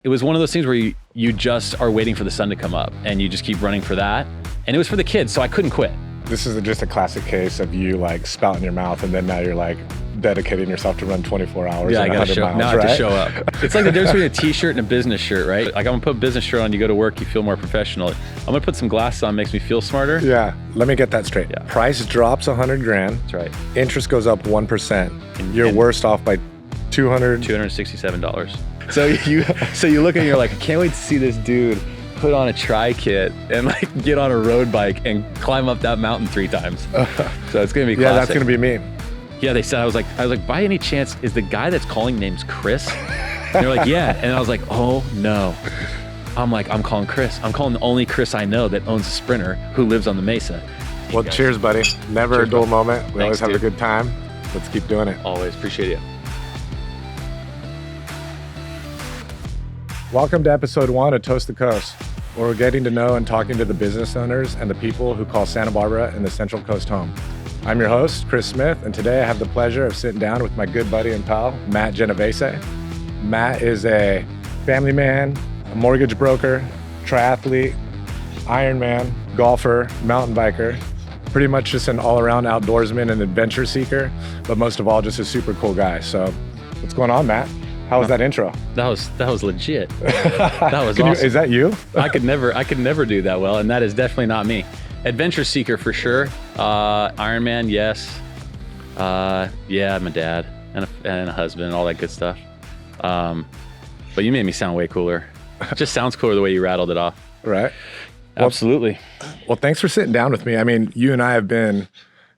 It was one of those things where you just are waiting for the sun to come up and you just keep running for that. And it was for the kids, so I couldn't quit. This is just a classic case of you like spouting your mouth and then now you're like dedicating yourself to run 24 hours and 100 miles, now I have to show up. It's like the difference between a t-shirt and a business shirt, right? Like I'm gonna put a business shirt on, you go to work, you feel more professional. I'm gonna put some glasses on, makes me feel smarter. Yeah, let me get that straight. Yeah. Price drops 100 grand. That's right. Interest goes up 1%. You're worse off by $267. So you look and you're like, I can't wait to see this dude put on a tri kit and like get on a road bike and climb up that mountain 3 times. So it's gonna be classic. Yeah, that's gonna be me. Yeah, they said, I was like, by any chance, is the guy that's calling name's Chris? And they're like, yeah. And I was like, oh no. I'm calling Chris. I'm calling the only Chris I know that owns a Sprinter who lives on the Mesa. Well, cheers, buddy. Never Cheers, a dull buddy. moment. We Thanks, always have dude. a good time. Let's keep doing it. Always appreciate it. Welcome to episode 1 of Toast the Coast, where we're getting to know and talking to the business owners and the people who call Santa Barbara and the Central Coast home. I'm your host, Chris Smith, and today I have the pleasure of sitting down with my good buddy and pal, Matt Genovese. Matt is a family man, a mortgage broker, triathlete, Ironman, golfer, mountain biker, pretty much just an all-around outdoorsman and adventure seeker, but most of all, just a super cool guy. So what's going on, Matt? How was that intro? That was legit. That was awesome. Is that you? I could never do that well, and that is definitely not me. Adventure seeker for sure. Ironman, yes. Yeah, I'm a dad and a husband and all that good stuff. But you made me sound way cooler. It just sounds cooler the way you rattled it off. Right. Absolutely. Well, thanks for sitting down with me. I mean, you and I have been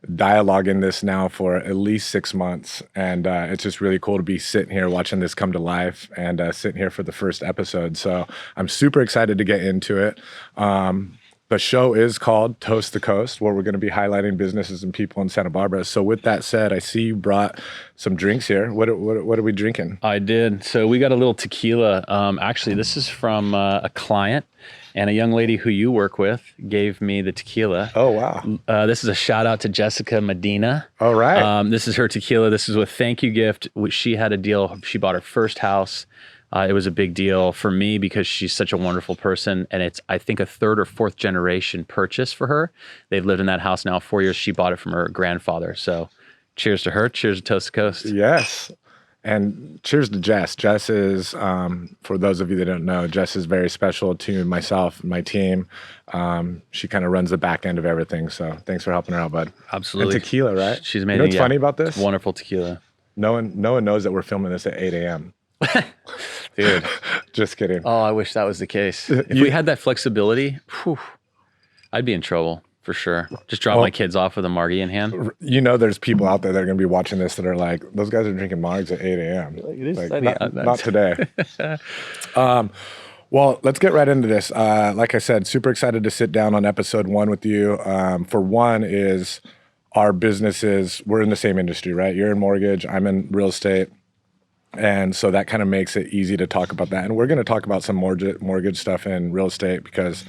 dialoguing this now for at least 6 months, and it's just really cool to be sitting here watching this come to life and sitting here for the first episode. So I'm super excited to get into it. The show is called Toast the Coast, where we're going to be highlighting businesses and people in Santa Barbara. So with that said, I see you brought some drinks here. What are we drinking? I did. So we got a little tequila. Actually, this is from a client, and a young lady who you work with gave me the tequila. Oh, wow. This is a shout out to Jessica Medina. All right. This is her tequila. This is a thank you gift. She had a deal. She bought her first house. It was a big deal for me because she's such a wonderful person. And it's, I think, a 3rd or 4th generation purchase for her. They've lived in that house now 4 years. She bought it from her grandfather. So cheers to her. Cheers to Toast the Coast. Yes. And cheers to Jess. Jess is, for those of you that don't know, Jess is very special to myself and my team. She kind of runs the back end of everything. So thanks for helping her out, bud. Absolutely. And tequila, right? She's amazing. You know what's funny about this? Wonderful tequila. No one knows that we're filming this at 8 a.m. Dude. Just kidding. Oh, I wish that was the case. If we had that flexibility, I'd be in trouble for sure. Just drop my kids off with a margie in hand. You know, there's people out there that are going to be watching this that are like, those guys are drinking margs at 8 a.m. Not today. Well, let's get right into this. Like I said, super excited to sit down on episode 1 with you. For one is our businesses, we're in the same industry, right? You're in mortgage, I'm in real estate. And so that kind of makes it easy to talk about that. And we're going to talk about some mortgage stuff in real estate because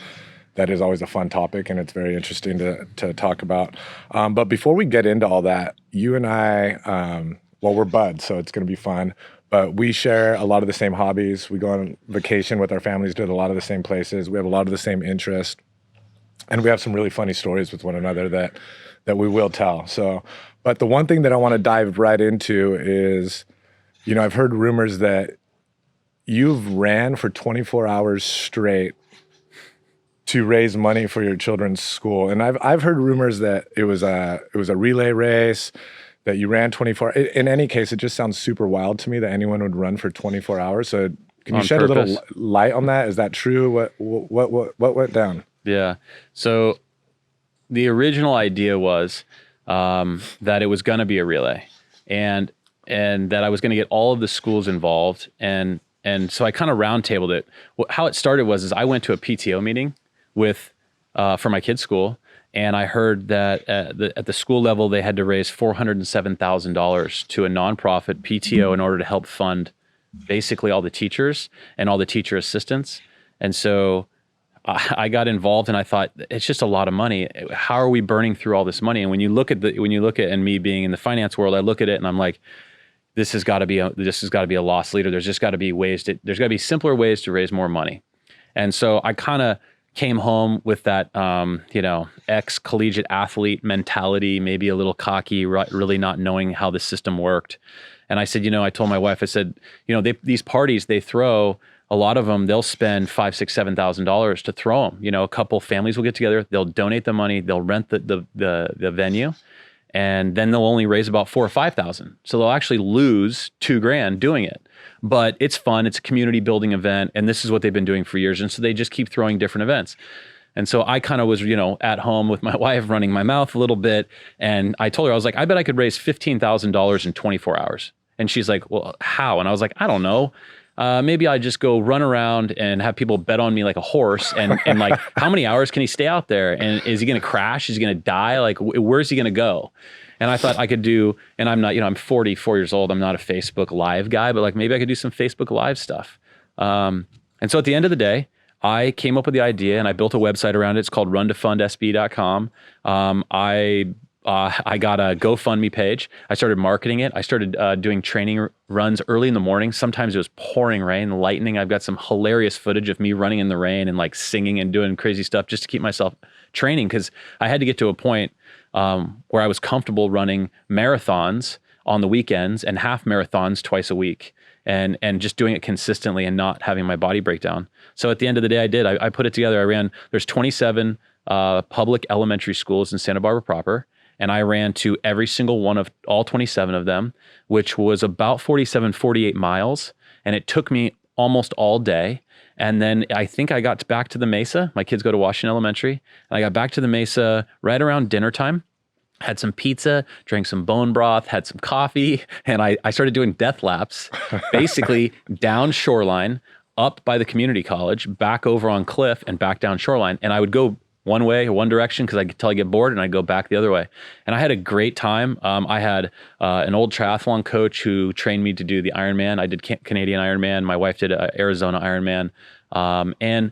that is always a fun topic and it's very interesting to talk about. But before we get into all that, you and I, we're buds, so it's going to be fun. But we share a lot of the same hobbies. We go on vacation with our families, do it a lot of the same places. We have a lot of the same interests. And we have some really funny stories with one another that we will tell. So, but the one thing that I want to dive right into is, you know, I've heard rumors that you've ran for 24 hours straight to raise money for your children's school. And I've heard rumors that it was a relay race, that you ran 24. In any case, it just sounds super wild to me that anyone would run for 24 hours. So can you shed a little light on that? Is that true? What went down? Yeah. So the original idea was that it was going to be a relay and that I was going to get all of the schools involved. And so I kind of roundtabled it. How it started was I went to a PTO meeting for my kids' school, and I heard that at the school level, they had to raise $407,000 to a nonprofit PTO in order to help fund basically all the teachers and all the teacher assistants. And so I got involved and I thought, it's just a lot of money. How are we burning through all this money? And when you look at and me being in the finance world, I look at it and I'm like, this has got to be a loss leader. There's just got to be there's got to be simpler ways to raise more money. And so I kind of came home with that, ex-collegiate athlete mentality, maybe a little cocky, really not knowing how the system worked. And I said, I told my wife, I said, these parties they throw, a lot of them, they'll spend $5,000, $6,000, $7,000 to throw them. A couple families will get together, they'll donate the money, they'll rent the venue, and then they'll only raise about $4,000 or $5,000. So they'll actually lose $2,000 doing it. But it's fun. It's a community building event. And this is what they've been doing for years. And so they just keep throwing different events. And so I kind of was, at home with my wife running my mouth a little bit. And I told her, I was like, I bet I could raise $15,000 in 24 hours. And she's like, well, how? And I was like, I don't know. Maybe I just go run around and have people bet on me like a horse and like, how many hours can he stay out there? And is he going to crash? Is he going to die? Like, where's he going to go? And I thought I could do, and I'm not, I'm 44 years old. I'm not a Facebook Live guy, but like maybe I could do some Facebook Live stuff. And so at the end of the day, I came up with the idea and I built a website around it. It's called runtofundsb.com. I got a GoFundMe page. I started marketing it. I started doing training runs early in the morning. Sometimes it was pouring rain, lightning. I've got some hilarious footage of me running in the rain and like singing and doing crazy stuff just to keep myself training, because I had to get to a point where I was comfortable running marathons on the weekends and half marathons twice a week, and just doing it consistently and not having my body break down. So at the end of the day, I did. I put it together. There's 27 public elementary schools in Santa Barbara proper. And I ran to every single one of all 27 of them, which was about 48 miles. And it took me almost all day. And then I think I got back to the Mesa. My kids go to Washington Elementary. And I got back to the Mesa right around dinner time, had some pizza, drank some bone broth, had some coffee. And I started doing death laps, basically down shoreline, up by the community college, back over on Cliff and back down shoreline. And I would go one way or one direction until I get bored, and I go back the other way. And I had a great time. I had an old triathlon coach who trained me to do the Ironman. I did Canadian Ironman. My wife did Arizona Ironman. And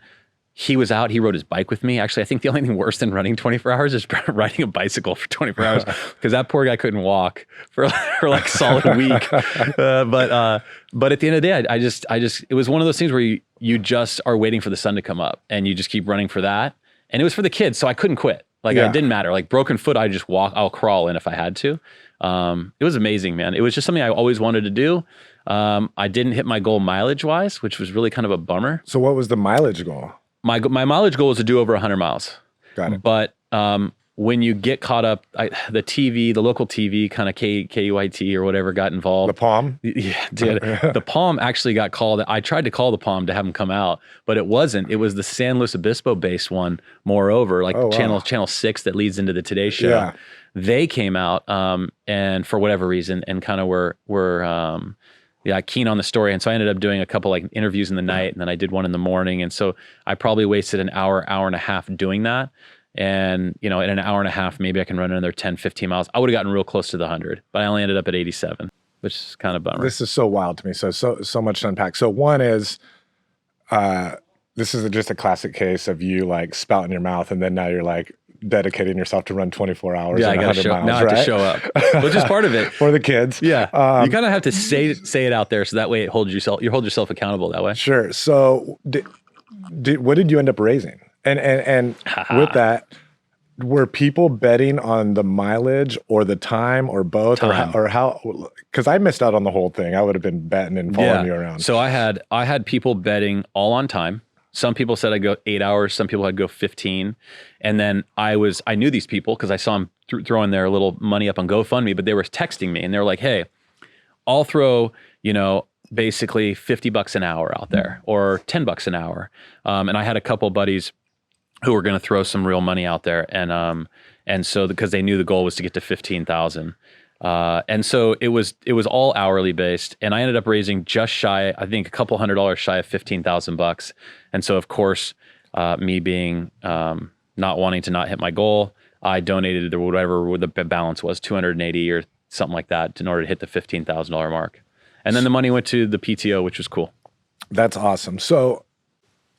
he was out, he rode his bike with me. Actually, I think the only thing worse than running 24 hours is riding a bicycle for 24 hours, because that poor guy couldn't walk for like a solid week. But at the end of the day, I just, it was one of those things where you just are waiting for the sun to come up and you just keep running for that. And it was for the kids, so I couldn't quit. Like, it didn't matter. Like, broken foot, I just I'll crawl in if I had to. It was amazing, man. It was just something I always wanted to do. I didn't hit my goal mileage-wise, which was really kind of a bummer. So what was the mileage goal? My mileage goal was to do over 100 miles. Got it. But when you get caught up, the local TV, kind of KUIT or whatever, got involved. The Palm? Yeah, dude. The Palm actually got called. I tried to call the Palm to have them come out, but it wasn't. It was the San Luis Obispo-based one, moreover, like Channel 6 that leads into the Today Show. Yeah. They came out, and for whatever reason, and kind of were keen on the story. And so I ended up doing a couple like interviews in the night, and then I did one in the morning. And so I probably wasted an hour and a half doing that. And, in an hour and a half, maybe I can run another 10, 15 miles. I would have gotten real close to the 100, but I only ended up at 87, which is kind of bummer. This is so wild to me. So much to unpack. So one is, this is just a classic case of you like spouting your mouth, and then now you're like dedicating yourself to run 24 hours. Yeah, I got to show. Now I have to show up, which is part of it for the kids. Yeah, you kind of have to say it out there, so that way you hold yourself accountable that way. Sure. So, what did you end up raising? And with that, were people betting on the mileage or the time or both or how? Because I missed out on the whole thing. I would have been betting and following you around. So I had people betting all on time. Some people said I'd go 8 hours. Some people I'd go 15. And then I knew these people because I saw them throwing their little money up on GoFundMe, but they were texting me and they were like, hey, I'll throw, basically $50 an hour out there or $10 an hour. And I had a couple buddies who were going to throw some real money out there. And so because they knew the goal was to get to 15,000. And so it was all hourly based, and I ended up raising just shy, I think a couple $100 shy of $15,000. And so of course, me being, not wanting to not hit my goal, I donated whatever the balance was, 280 or something like that, in order to hit the $15,000 mark. And then the money went to the PTO, which was cool. That's awesome. So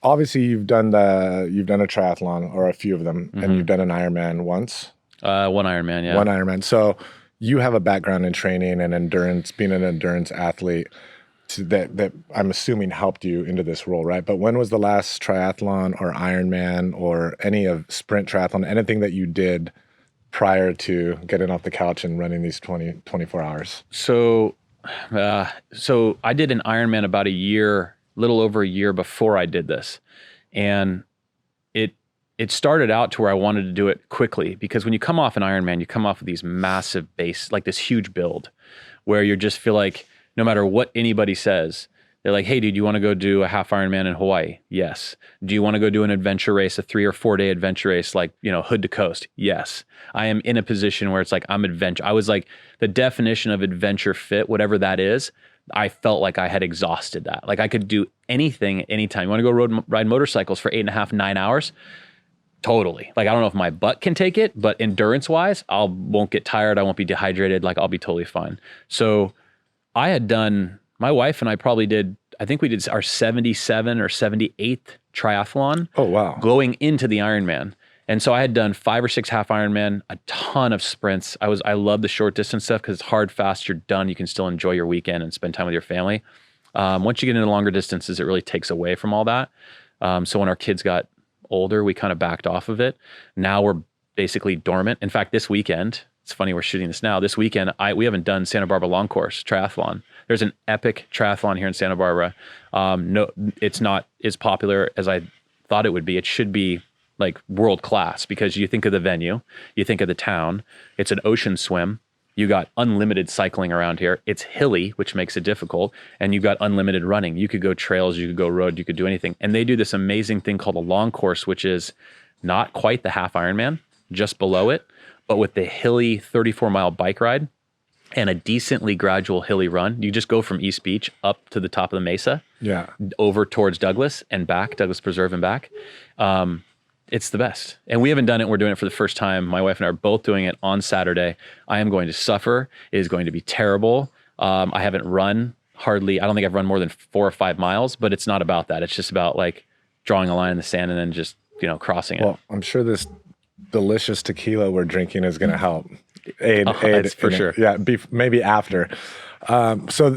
obviously you've done a triathlon or a few of them, and you've done an Ironman once. One Ironman, yeah. One Ironman. So you have a background in training and endurance, being an endurance athlete that I'm assuming helped you into this role, right? But when was the last triathlon or Ironman or any of sprint triathlon, anything that you did prior to getting off the couch and running these 24 hours? So I did an Ironman about little over a year before I did this. And it started out to where I wanted to do it quickly, because when you come off an Ironman, you come off of these massive base, like this huge build where you just feel like no matter what anybody says, they're like, hey, dude, you want to go do a half Ironman in Hawaii? Yes. Do you want to go do an adventure race, a 3 or 4 day adventure race, like, hood to coast? Yes. I am in a position where it's like, I'm adventure. I was like the definition of adventure fit, whatever that is. I felt like I had exhausted that. Like I could do anything, anytime. You want to go ride motorcycles for 8.5, 9 hours? Totally. Like, I don't know if my butt can take it, but endurance wise, won't get tired. I won't be dehydrated. Like, I'll be totally fine. So my wife and I probably did, I think we did our 77 or 78th triathlon. Oh, wow. Going into the Ironman. And so I had done 5 or 6 half Ironman, a ton of sprints. I love the short distance stuff because it's hard, fast, you're done. You can still enjoy your weekend and spend time with your family. Once you get into longer distances, it really takes away from all that. So when our kids got older, we kind of backed off of it. Now we're basically dormant. In fact, this weekend, it's funny we're shooting this now. This weekend, we haven't done Santa Barbara Long Course Triathlon. There's an epic triathlon here in Santa Barbara. No, it's not as popular as I thought it would be. It should be like world class, because you think of the venue, you think of the town. It's an ocean swim. You got unlimited cycling around here. It's hilly, which makes it difficult. And you got unlimited running. You could go trails, you could go road, you could do anything. And they do this amazing thing called a long course, which is not quite the half Ironman, just below it, but with the hilly 34-mile bike ride and a decently gradual hilly run. You just go from East Beach up to the top of the mesa, over towards Douglas and back, Douglas Preserve and back. It's the best. And we haven't done it. We're doing it for the first time. My wife and I are both doing it on Saturday. I am going to suffer. It is going to be terrible. I haven't run hardly. I don't think I've run more than 4 or 5 miles, but it's not about that. It's just about like drawing a line in the sand and then just, crossing it. Well, I'm sure this delicious tequila we're drinking is going to help. Aid for sure. Yeah, maybe after. So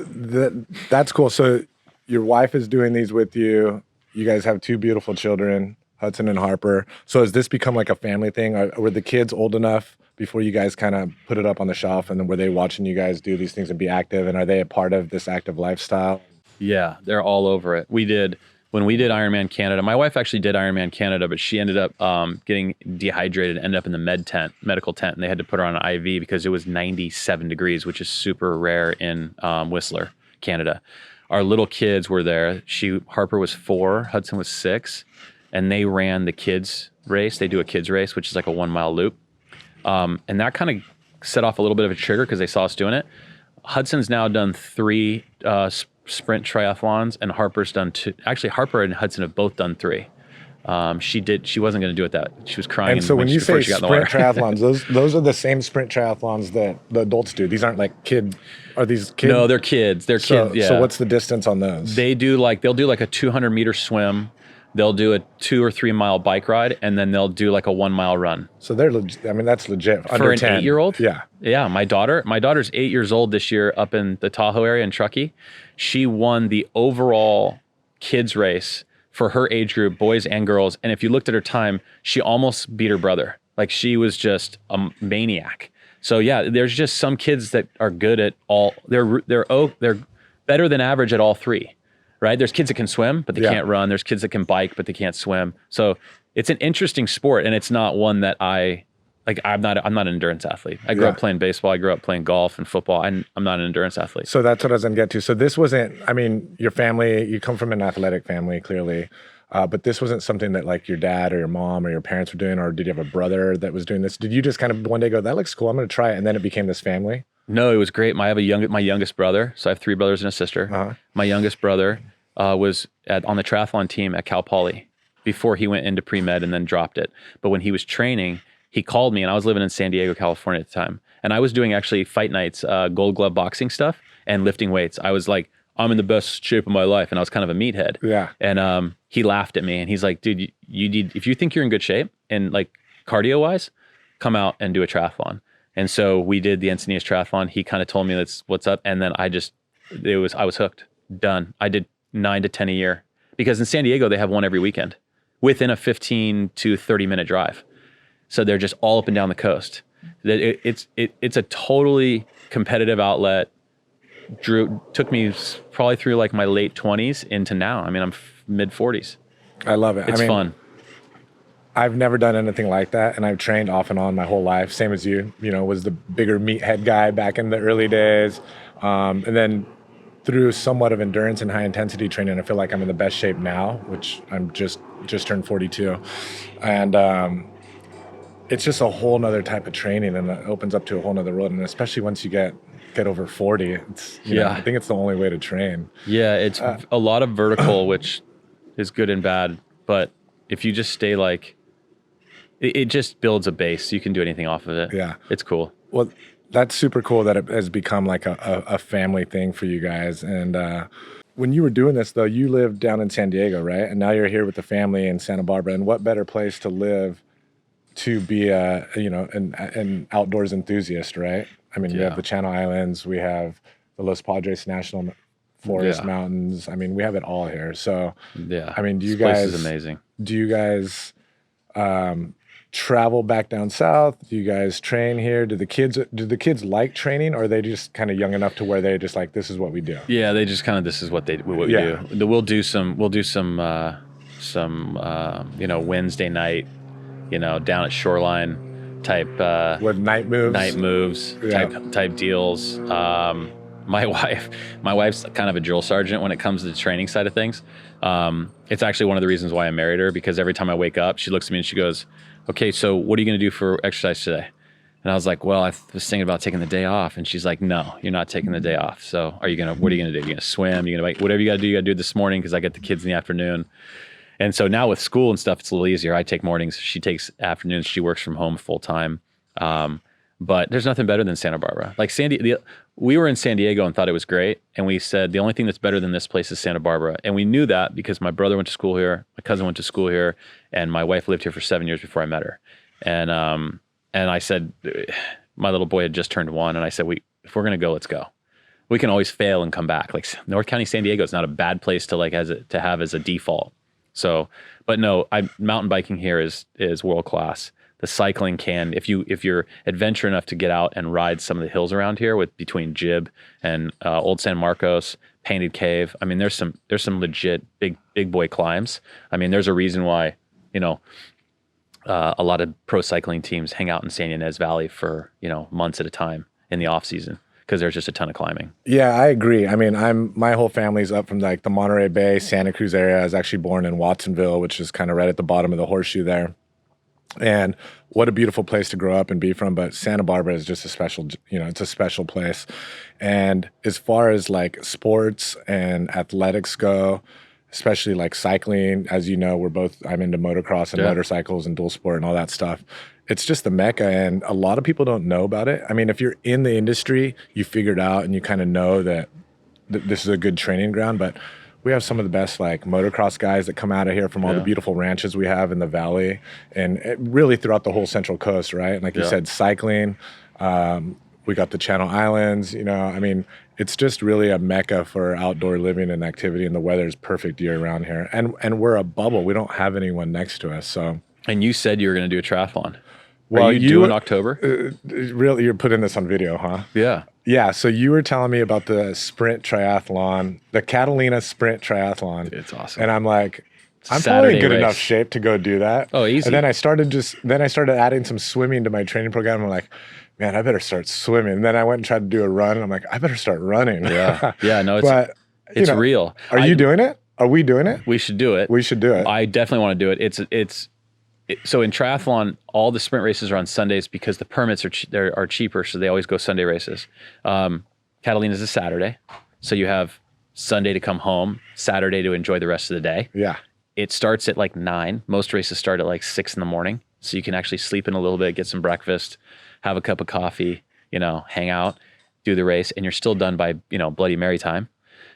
that's cool. So your wife is doing these with you. You guys have 2 beautiful children, Hudson and Harper. So has this become like a family thing? Were the kids old enough before you guys kind of put it up on the shelf, and then were they watching you guys do these things and be active? And are they a part of this active lifestyle? Yeah, they're all over it. When we did Ironman Canada, my wife actually did Ironman Canada, but she ended up getting dehydrated, ended up in the medical tent, and they had to put her on an IV because it was 97 degrees, which is super rare in Whistler, Canada. Our little kids were there. Harper was 4, Hudson was 6. And they ran the kids race. They do a kids race, which is like a 1-mile loop. And that kind of set off a little bit of a trigger because they saw us doing it. Hudson's now done 3 sprint triathlons, and Harper's done 2. Actually, Harper and Hudson have both done 3. She wasn't going to do it she was crying. And so when you say sprint triathlons, those are the same sprint triathlons that the adults do. These aren't like are these kids? No, they're kids. They're kids. Yeah. So what's the distance on those? They'll do like a 200-meter swim. They'll do a 2 or 3 mile bike ride, and then they'll do like a 1-mile run. So they're that's legit. For an 8-year-old? Yeah. Yeah. My daughter's 8 years old this year up in the Tahoe area in Truckee. She won the overall kids race for her age group, boys and girls. And if you looked at her time, she almost beat her brother. Like, she was just a maniac. So yeah, there's just some kids that are good at all. They're better than average at all 3. Right? There's kids that can swim, but they can't run. There's kids that can bike, but they can't swim. So it's an interesting sport, and it's not one that I'm not an endurance athlete. I grew up playing baseball. I grew up playing golf and football. I'm not an endurance athlete. So that's what I was going to get to. So this wasn't, your family, you come from an athletic family, clearly, but this wasn't something that like your dad or your mom or your parents were doing, or did you have a brother that was doing this? Did you just kind of one day go, that looks cool, I'm going to try it, and then it became this family? No, it was great. I have my youngest brother. So I have 3 brothers and a sister. Uh-huh. My youngest brother was on the triathlon team at Cal Poly before he went into pre-med and then dropped it. But when he was training, he called me, and I was living in San Diego, California at the time. And I was doing actually fight nights, gold glove boxing stuff and lifting weights. I was like, I'm in the best shape of my life. And I was kind of a meathead. Yeah. And he laughed at me, and he's like, dude, you need, if you think you're in good shape and like cardio wise, come out and do a triathlon. And so we did the Encinitas Triathlon. He kind of told me that's what's up. And then I was hooked, done. I did 9 to 10 a year because in San Diego, they have one every weekend within a 15 to 30 minute drive. So they're just all up and down the coast. It's a totally competitive outlet. Took me probably through like my late 20s into now. I mean, I'm mid 40s. I love it. It's fun. I've never done anything like that, and I've trained off and on my whole life, same as you. You know, was the bigger meathead guy back in the early days, and then through somewhat of endurance and high intensity training, I feel like I'm in the best shape now, which I'm just turned 42, and it's just a whole nother type of training, and it opens up to a whole nother world, and especially once you get over 40, it's you know, I think it's the only way to train. Yeah, it's a lot of vertical, which is good and bad, but if you just stay like, it just builds a base. You can do anything off of it. Yeah. It's cool. Well, that's super cool that it has become like a family thing for you guys. And when you were doing this, though, you lived down in San Diego, right? And now you're here with the family in Santa Barbara. And what better place to live to be an outdoors enthusiast, right? I mean, we have the Channel Islands. We have the Los Padres National Forest Mountains. I mean, we have it all here. So, I mean, this place is amazing. Do you guys travel back down south? Do you guys train here? Do the kids like training, or are they just kind of young enough to where they just like, this is what we do? Yeah, they just kind of, this is what we do. We'll do some Wednesday night, down at Shoreline type with night moves type deals. My wife's kind of a drill sergeant when it comes to the training side of things. It's actually one of the reasons why I married her, because every time I wake up, she looks at me and she goes, okay, so what are you going to do for exercise today? And I was like, well, I was thinking about taking the day off. And she's like, no, you're not taking the day off. So what are you going to do? You're going to swim? You're going to, whatever you got to do this morning, because I get the kids in the afternoon. And so now with school and stuff, it's a little easier. I take mornings. She takes afternoons. She works from home full time. But there's nothing better than Santa Barbara. Like we were in San Diego and thought it was great. And we said, the only thing that's better than this place is Santa Barbara. And we knew that because my brother went to school here, my cousin went to school here, and my wife lived here for 7 years before I met her. And I said, my little boy had just turned 1. And I said, if we're going to go, let's go. We can always fail and come back. Like North County, San Diego is not a bad place to have as a default. So, but no, mountain biking here is world class. The cycling if you're adventurous enough to get out and ride some of the hills around here between Jib and Old San Marcos, Painted Cave. I mean, there's some legit big boy climbs. I mean, there's a reason why, a lot of pro cycling teams hang out in San Ynez Valley for, months at a time in the off season, because there's just a ton of climbing. Yeah, I agree. I mean, my whole family's up from like the Monterey Bay, Santa Cruz area. I was actually born in Watsonville, which is kind of right at the bottom of the horseshoe there. And what a beautiful place to grow up and be from. But Santa Barbara is just it's a special place. And as far as like sports and athletics go, especially like cycling, as you know, I'm into motocross and motorcycles and dual sport and all that stuff. It's just the mecca, and a lot of people don't know about it. I mean, if you're in the industry, you figure it out and you kind of know that this is a good training ground. But we have some of the best like motocross guys that come out of here from all the beautiful ranches we have in the valley, and really throughout the whole Central Coast, right? And like you said, cycling. We got the Channel Islands. I mean, it's just really a mecca for outdoor living and activity, and the weather is perfect year round here. And we're a bubble. We don't have anyone next to us. So. And you said you were going to do a triathlon. Well, are you doing October? Really, you're putting this on video, huh? Yeah. Yeah. So you were telling me about the sprint triathlon, the Catalina sprint triathlon. It's awesome. And I'm like, I'm probably in good enough shape to go do that. Oh, easy. And then I started adding some swimming to my training program. I'm like, man, I better start swimming. And then I went and tried to do a run, and I'm like, I better start running. Yeah. Yeah. No, it's real. Are you doing it? Are we doing it? We should do it. We should do it. I definitely want to do it. So in triathlon, all the sprint races are on Sundays because the permits are cheaper, so they always go Sunday races. Catalina is a Saturday, so you have Sunday to come home, Saturday to enjoy the rest of the day. Yeah. It starts at like 9. Most races start at like 6 in the morning, so you can actually sleep in a little bit, get some breakfast, have a cup of coffee, hang out, do the race, and you're still done by Bloody Mary time.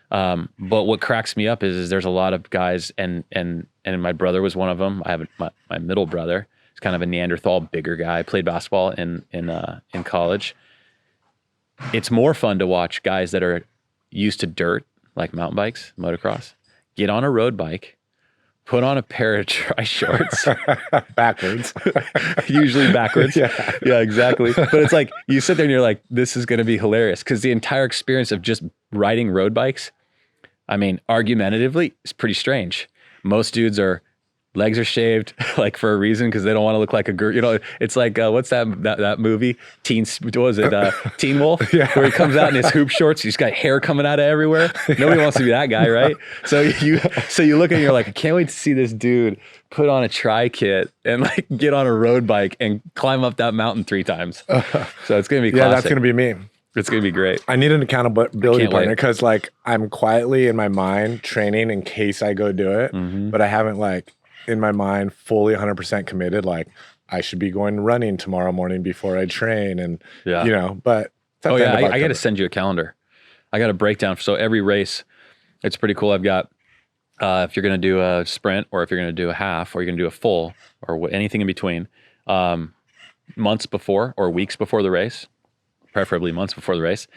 But what cracks me up is there's a lot of guys, and my brother was one of them. I have my middle brother. He's kind of a Neanderthal, bigger guy. Played basketball in college. It's more fun to watch guys that are used to dirt, like mountain bikes, motocross, get on a road bike, put on a pair of tri shorts. Backwards. Usually backwards. Yeah, exactly. But it's like, you sit there and you're like, this is going to be hilarious. Because the entire experience of just riding road bikes, I mean, argumentatively, is pretty strange. Most dudes legs are shaved like for a reason because they don't want to look like a girl. You know, it's like what's that movie? What was it? Teen Wolf, where he comes out in his hoop shorts. He's got hair coming out of everywhere. Nobody wants to be that guy, right? So you look and you're like, I can't wait to see this dude put on a tri kit and like get on a road bike and climb up that mountain 3 times. So it's gonna be classic. Yeah, that's gonna be me. It's gonna be great. I need an accountability partner because like I'm quietly in my mind training in case I go do it, but I haven't like in my mind fully 100% committed. Like I should be going running tomorrow morning before I train, and you know. But I got to send you a calendar. I got a breakdown. So every race, it's pretty cool. I've got if you're gonna do a sprint, or if you're gonna do a half, or you're gonna do a full, or anything in between, months before or weeks before the race, preferably months before the race,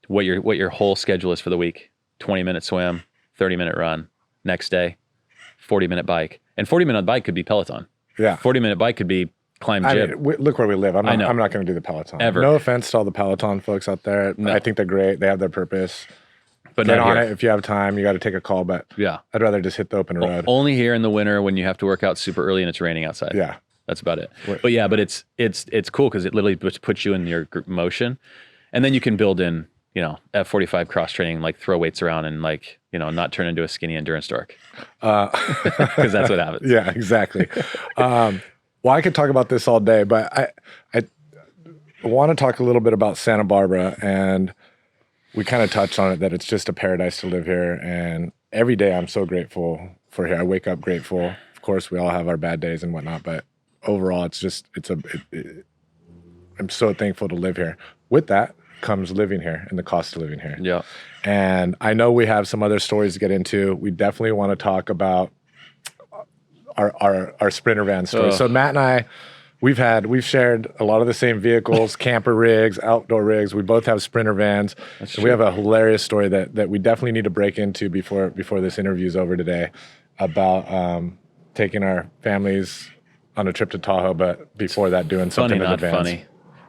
what your whole schedule is for the week. 20-minute swim, 30-minute run, next day 40-minute bike. And 40-minute bike could be Peloton. Yeah. 40-minute bike could be climb jib. I mean, look where we live. I'm not going to do the Peloton. Ever. No offense to all the Peloton folks out there. No. I think they're great. They have their purpose. But get on it if you have time. You got to take a call, but I'd rather just hit the open road. Only here in the winter when you have to work out super early and it's raining outside. Yeah. That's about it. But it's cool because it literally puts you in your motion. And then you can build in, you know, F45 cross training, like throw weights around and like, you know, not turn into a skinny endurance dork. Because that's what happens. Yeah, exactly. Well, I could talk about this all day, but I want to talk a little bit about Santa Barbara, and we kind of touched on it, that it's just a paradise to live here. And every day I'm so grateful for here. I wake up grateful. Of course, we all have our bad days and whatnot, but overall, I'm so thankful to live here. With that comes living here and the cost of living here. Yeah. And I know we have some other stories to get into. We definitely want to talk about our Sprinter van story. So Matt and I, we've shared a lot of the same vehicles, camper rigs, outdoor rigs. We both have Sprinter vans. So we have a hilarious story that we definitely need to break into before this interview is over today, about taking our families on a trip to Tahoe, but before that doing something in the vans.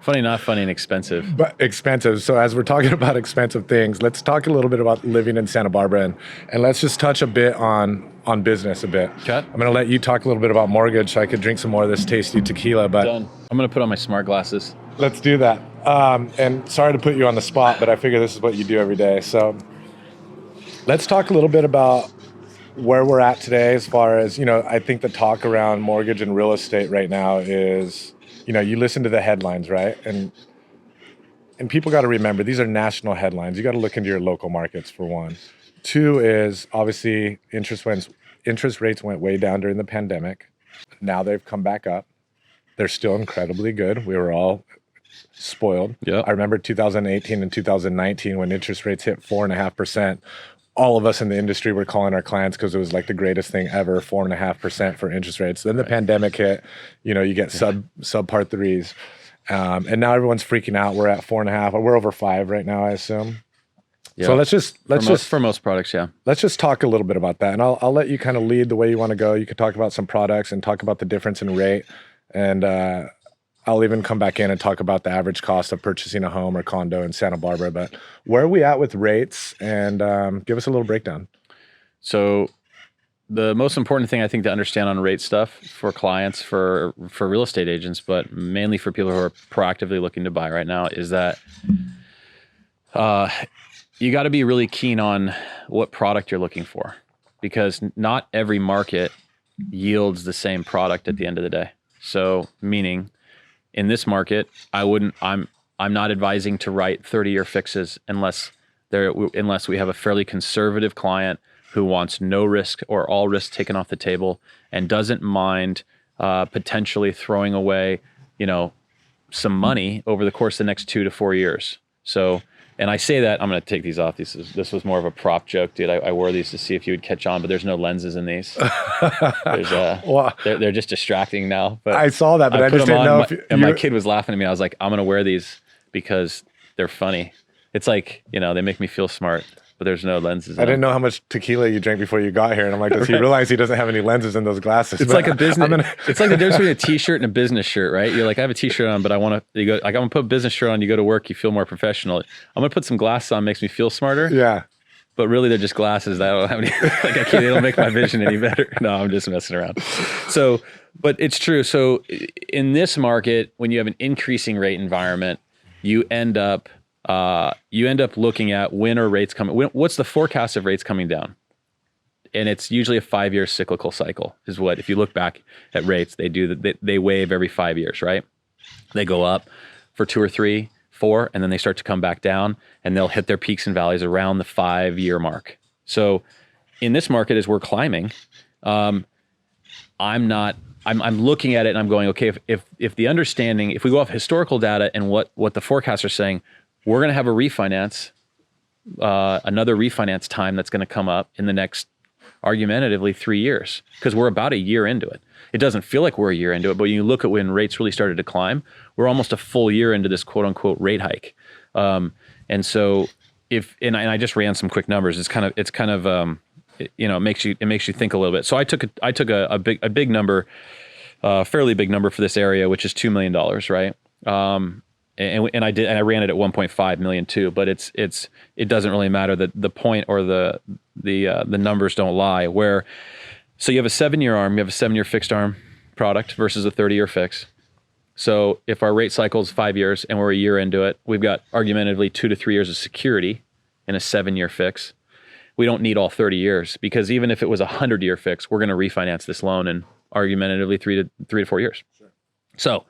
Funny, not funny, and expensive. But expensive. So as we're talking about expensive things, let's talk a little bit about living in Santa Barbara, and let's just touch a bit on business a bit. Okay. I'm going to let you talk a little bit about mortgage so I could drink some more of this tasty tequila. But done. I'm going to put on my smart glasses. Let's do that. And sorry to put you on the spot, but I figure this is what you do every day. So let's talk a little bit about where we're at today as far as, you know, I think the talk around mortgage and real estate right now is, you know, you listen to the headlines, right? And people got to remember, these are national headlines. You got to look into your local markets, for one. Two is, obviously, interest rates went way down during the pandemic. Now they've come back up. They're still incredibly good. We were all spoiled. Yeah. I remember 2018 and 2019 when interest rates hit 4.5%. All of us in the industry were calling our clients because it was like the greatest thing ever, 4.5% for interest rates. Then the pandemic hit, you know, you get subpar threes. And now everyone's freaking out. We're at 4.5. We're over 5 right now, I assume. Yeah. So let's for most products, yeah. Let's just talk a little bit about that. And I'll let you kind of lead the way you want to go. You can talk about some products and talk about the difference in rate. And I'll even come back in and talk about the average cost of purchasing a home or condo in Santa Barbara. But where are we at with rates? And give us a little breakdown. So the most important thing I think to understand on rate stuff for clients, for real estate agents, but mainly for people who are proactively looking to buy right now, is that you got to be really keen on what product you're looking for, because not every market yields the same product at the end of the day. So meaning, in this market, I'm not advising to write 30-year fixes unless we have a fairly conservative client who wants no risk or all risk taken off the table and doesn't mind potentially throwing away, you know, some money over the course of the next 2 to 4 years. So And I say that, I'm going to take these off. This was more of a prop joke, dude. I wore these to see if you would catch on, but there's no lenses in these. They're just distracting now. But I saw that, but I just didn't know and my kid was laughing at me. I was like, I'm going to wear these because they're funny. It's like, they make me feel smart, but there's no lenses. I didn't know how much tequila you drank before you got here. And I'm like, does he realize he doesn't have any lenses in those glasses? It's like a business. It's like the difference between a t-shirt and a business shirt, right? You're like, I have a t-shirt on, but I'm going to put a business shirt on. You go to work, you feel more professional. I'm going to put some glasses on, makes me feel smarter. Yeah. But really they're just glasses that I don't have any, they don't make my vision any better. No, I'm just messing around. So, but it's true. So in this market, when you have an increasing rate environment, you end up looking at when are rates coming. What's the forecast of rates coming down? And it's usually a 5-year cyclical cycle is what, if you look back at rates, they wave every 5 years, right? They go up for 2 or 3, 4, and then they start to come back down, and they'll hit their peaks and valleys around the 5-year mark. So in this market, as we're climbing, I'm looking at it and I'm going, okay, if the understanding, if we go off historical data and what the forecasts are saying, we're going to have a refinance, another refinance time that's going to come up in the next, argumentatively, 3 years, because we're about a year into it. It doesn't feel like we're a year into it, but you look at when rates really started to climb, we're almost a full year into this quote unquote rate hike. And so and I just ran some quick numbers. It makes you think a little bit. So I took a big number, fairly big number for this area, which is $2 million, right? And I ran it at 1.5 million too, but it doesn't really matter. The point or the numbers don't lie. So you have a 7-year arm, you have a 7-year fixed arm product versus a 30-year fix. So if our rate cycle is 5 years and we're a year into it, we've got argumentatively 2 to 3 years of security in a 7-year fix. We don't need all 30 years, because even if it was a 100-year fix, we're going to refinance this loan in argumentatively 3 to 4 years. Sure. So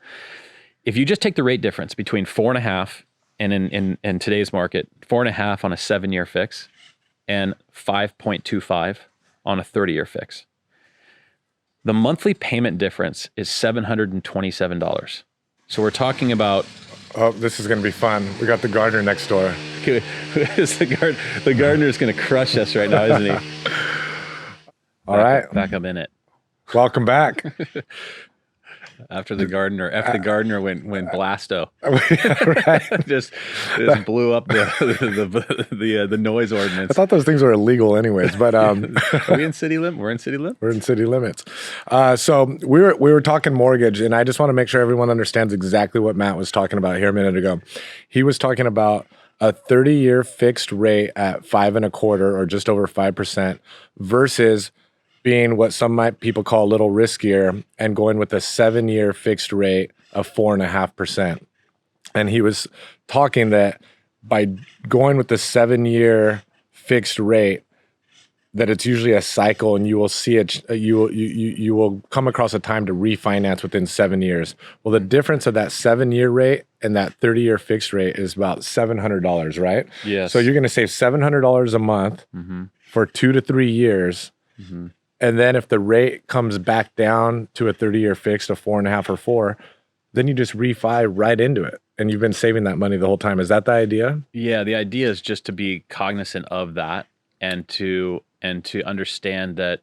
if you just take the rate difference between 4.5 and in today's market, 4.5 on a 7-year fix and 5.25 on a 30-year fix, the monthly payment difference is $727. So we're talking about... Oh, this is going to be fun. We got the gardener next door. The gardener's going to crush us right now, isn't he? All right. Back up in it. Welcome back. After the gardener went blasto. Right. just blew up the noise ordinance. I thought those things were illegal anyways, but Are we in city limit? We're in city limit. We're in city limits. So we were talking mortgage, and I just want to make sure everyone understands exactly what Matt was talking about here a minute ago. He was talking about a 30-year fixed rate at 5.25 or just over 5% versus being what some people call a little riskier and going with a 7-year fixed rate of 4.5%. And he was talking that by going with the 7-year fixed rate, that it's usually a cycle, and you will see it. You will come across a time to refinance within 7 years. Well, the difference of that 7-year rate and that 30-year fixed rate is about $700, right? Yes. So you're going to save $700 a month for 2 to 3 years. Mm-hmm. And then if the rate comes back down to a 30-year fixed of 4.5 or 4, then you just refi right into it. And you've been saving that money the whole time. Is that the idea? Yeah, the idea is just to be cognizant of that and to understand that,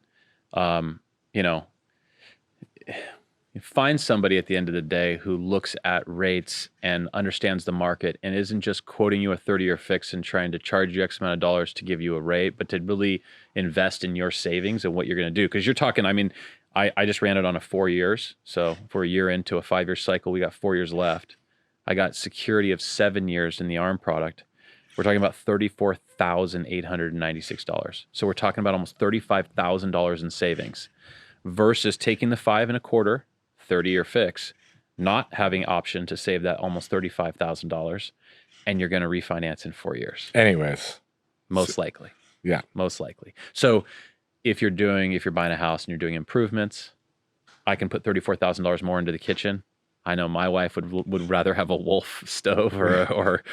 find somebody at the end of the day who looks at rates and understands the market and isn't just quoting you a 30-year fix and trying to charge you X amount of dollars to give you a rate, but to really invest in your savings and what you're going to do. Because you're talking, I just ran it on a 4 years. So for a year into a 5-year cycle, we got 4 years left. I got security of 7 years in the ARM product. We're talking about $34,896. So we're talking about almost $35,000 in savings versus taking the 5.25 30-year fix, not having option to save that almost $35,000, and you're going to refinance in 4 years. Anyways. Most likely. Yeah. Most likely. So if you're buying a house and you're doing improvements, I can put $34,000 more into the kitchen. I know my wife would rather have a Wolf stove or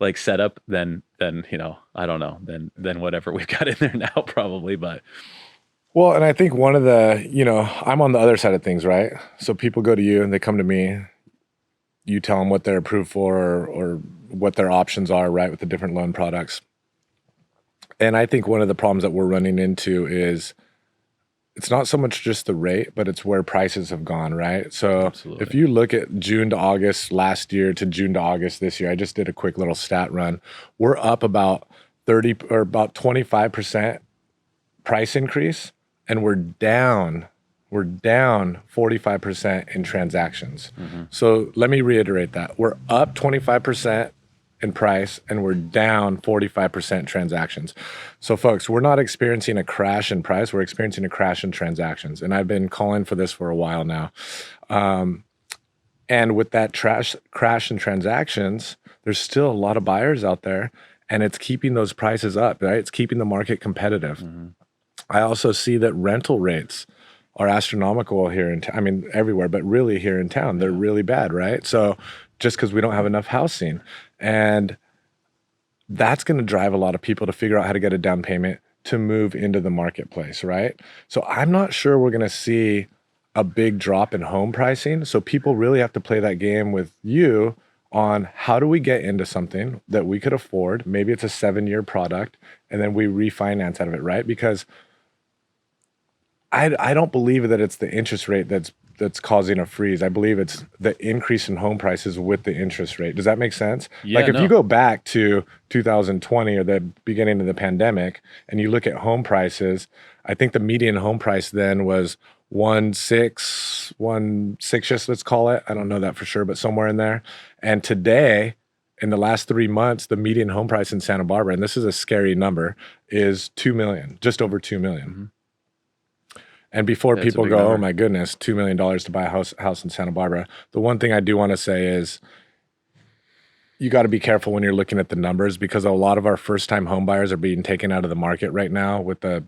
like setup than I don't know, than whatever we've got in there now probably, but. Well, and I think one of the, I'm on the other side of things, right? So people go to you and they come to me, you tell them what they're approved for or what their options are, right, with the different loan products. And I think one of the problems that we're running into is it's not so much just the rate, but it's where prices have gone, right? So Absolutely. if you look at June to August last year to June to August this year, I just did a quick little stat run. We're up about 30 or about 25% price increase, and we're down 45% in transactions. So let me reiterate that. We're up 25% in price and we're down 45% transactions. So folks, we're not experiencing a crash in price, we're experiencing a crash in transactions. And I've been calling for this for a while now. And with that crash in transactions, there's still a lot of buyers out there and it's keeping those prices up, right? It's keeping the market competitive. I also see that rental rates are astronomical here in town. I mean, everywhere, but really here in town, they're really bad, right? So just because we don't have enough housing. And that's going to drive a lot of people to figure out how to get a down payment to move into the marketplace, right? So I'm not sure we're going to see a big drop in home pricing. So people really have to play that game with you on how do we get into something that we could afford. Maybe it's a 7-year product and then we refinance out of it, right? Because I don't believe that it's the interest rate that's causing a freeze. I believe it's the increase in home prices with the interest rate. Does that make sense? Yeah, like if you go back to 2020 or the beginning of the pandemic and you look at home prices, I think the median home price then was 1.6, let's call it. I don't know that for sure, but somewhere in there. And today, in the last 3 months, the median home price in Santa Barbara, and this is a scary number, is $2 million, just over $2 million. And before people go, oh my goodness, $2 million to buy a house in Santa Barbara. The one thing I do want to say is you got to be careful when you're looking at the numbers because a lot of our first time home buyers are being taken out of the market right now with the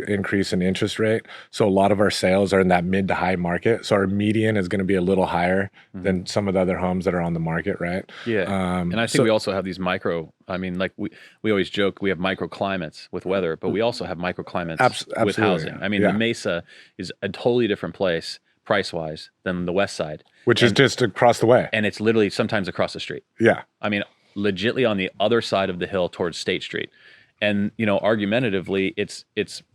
increase in interest rate. So a lot of our sales are in that mid to high market. So our median is going to be a little higher than some of the other homes that are on the market, right? Yeah. And I think we also have these like we always joke, we have microclimates with weather, but we also have microclimates with housing. I mean, the Mesa is a totally different place price-wise than the West Side. Which is just across the way. And it's literally sometimes across the street. Yeah. I mean, legitly on the other side of the hill towards State Street. And, argumentatively, it's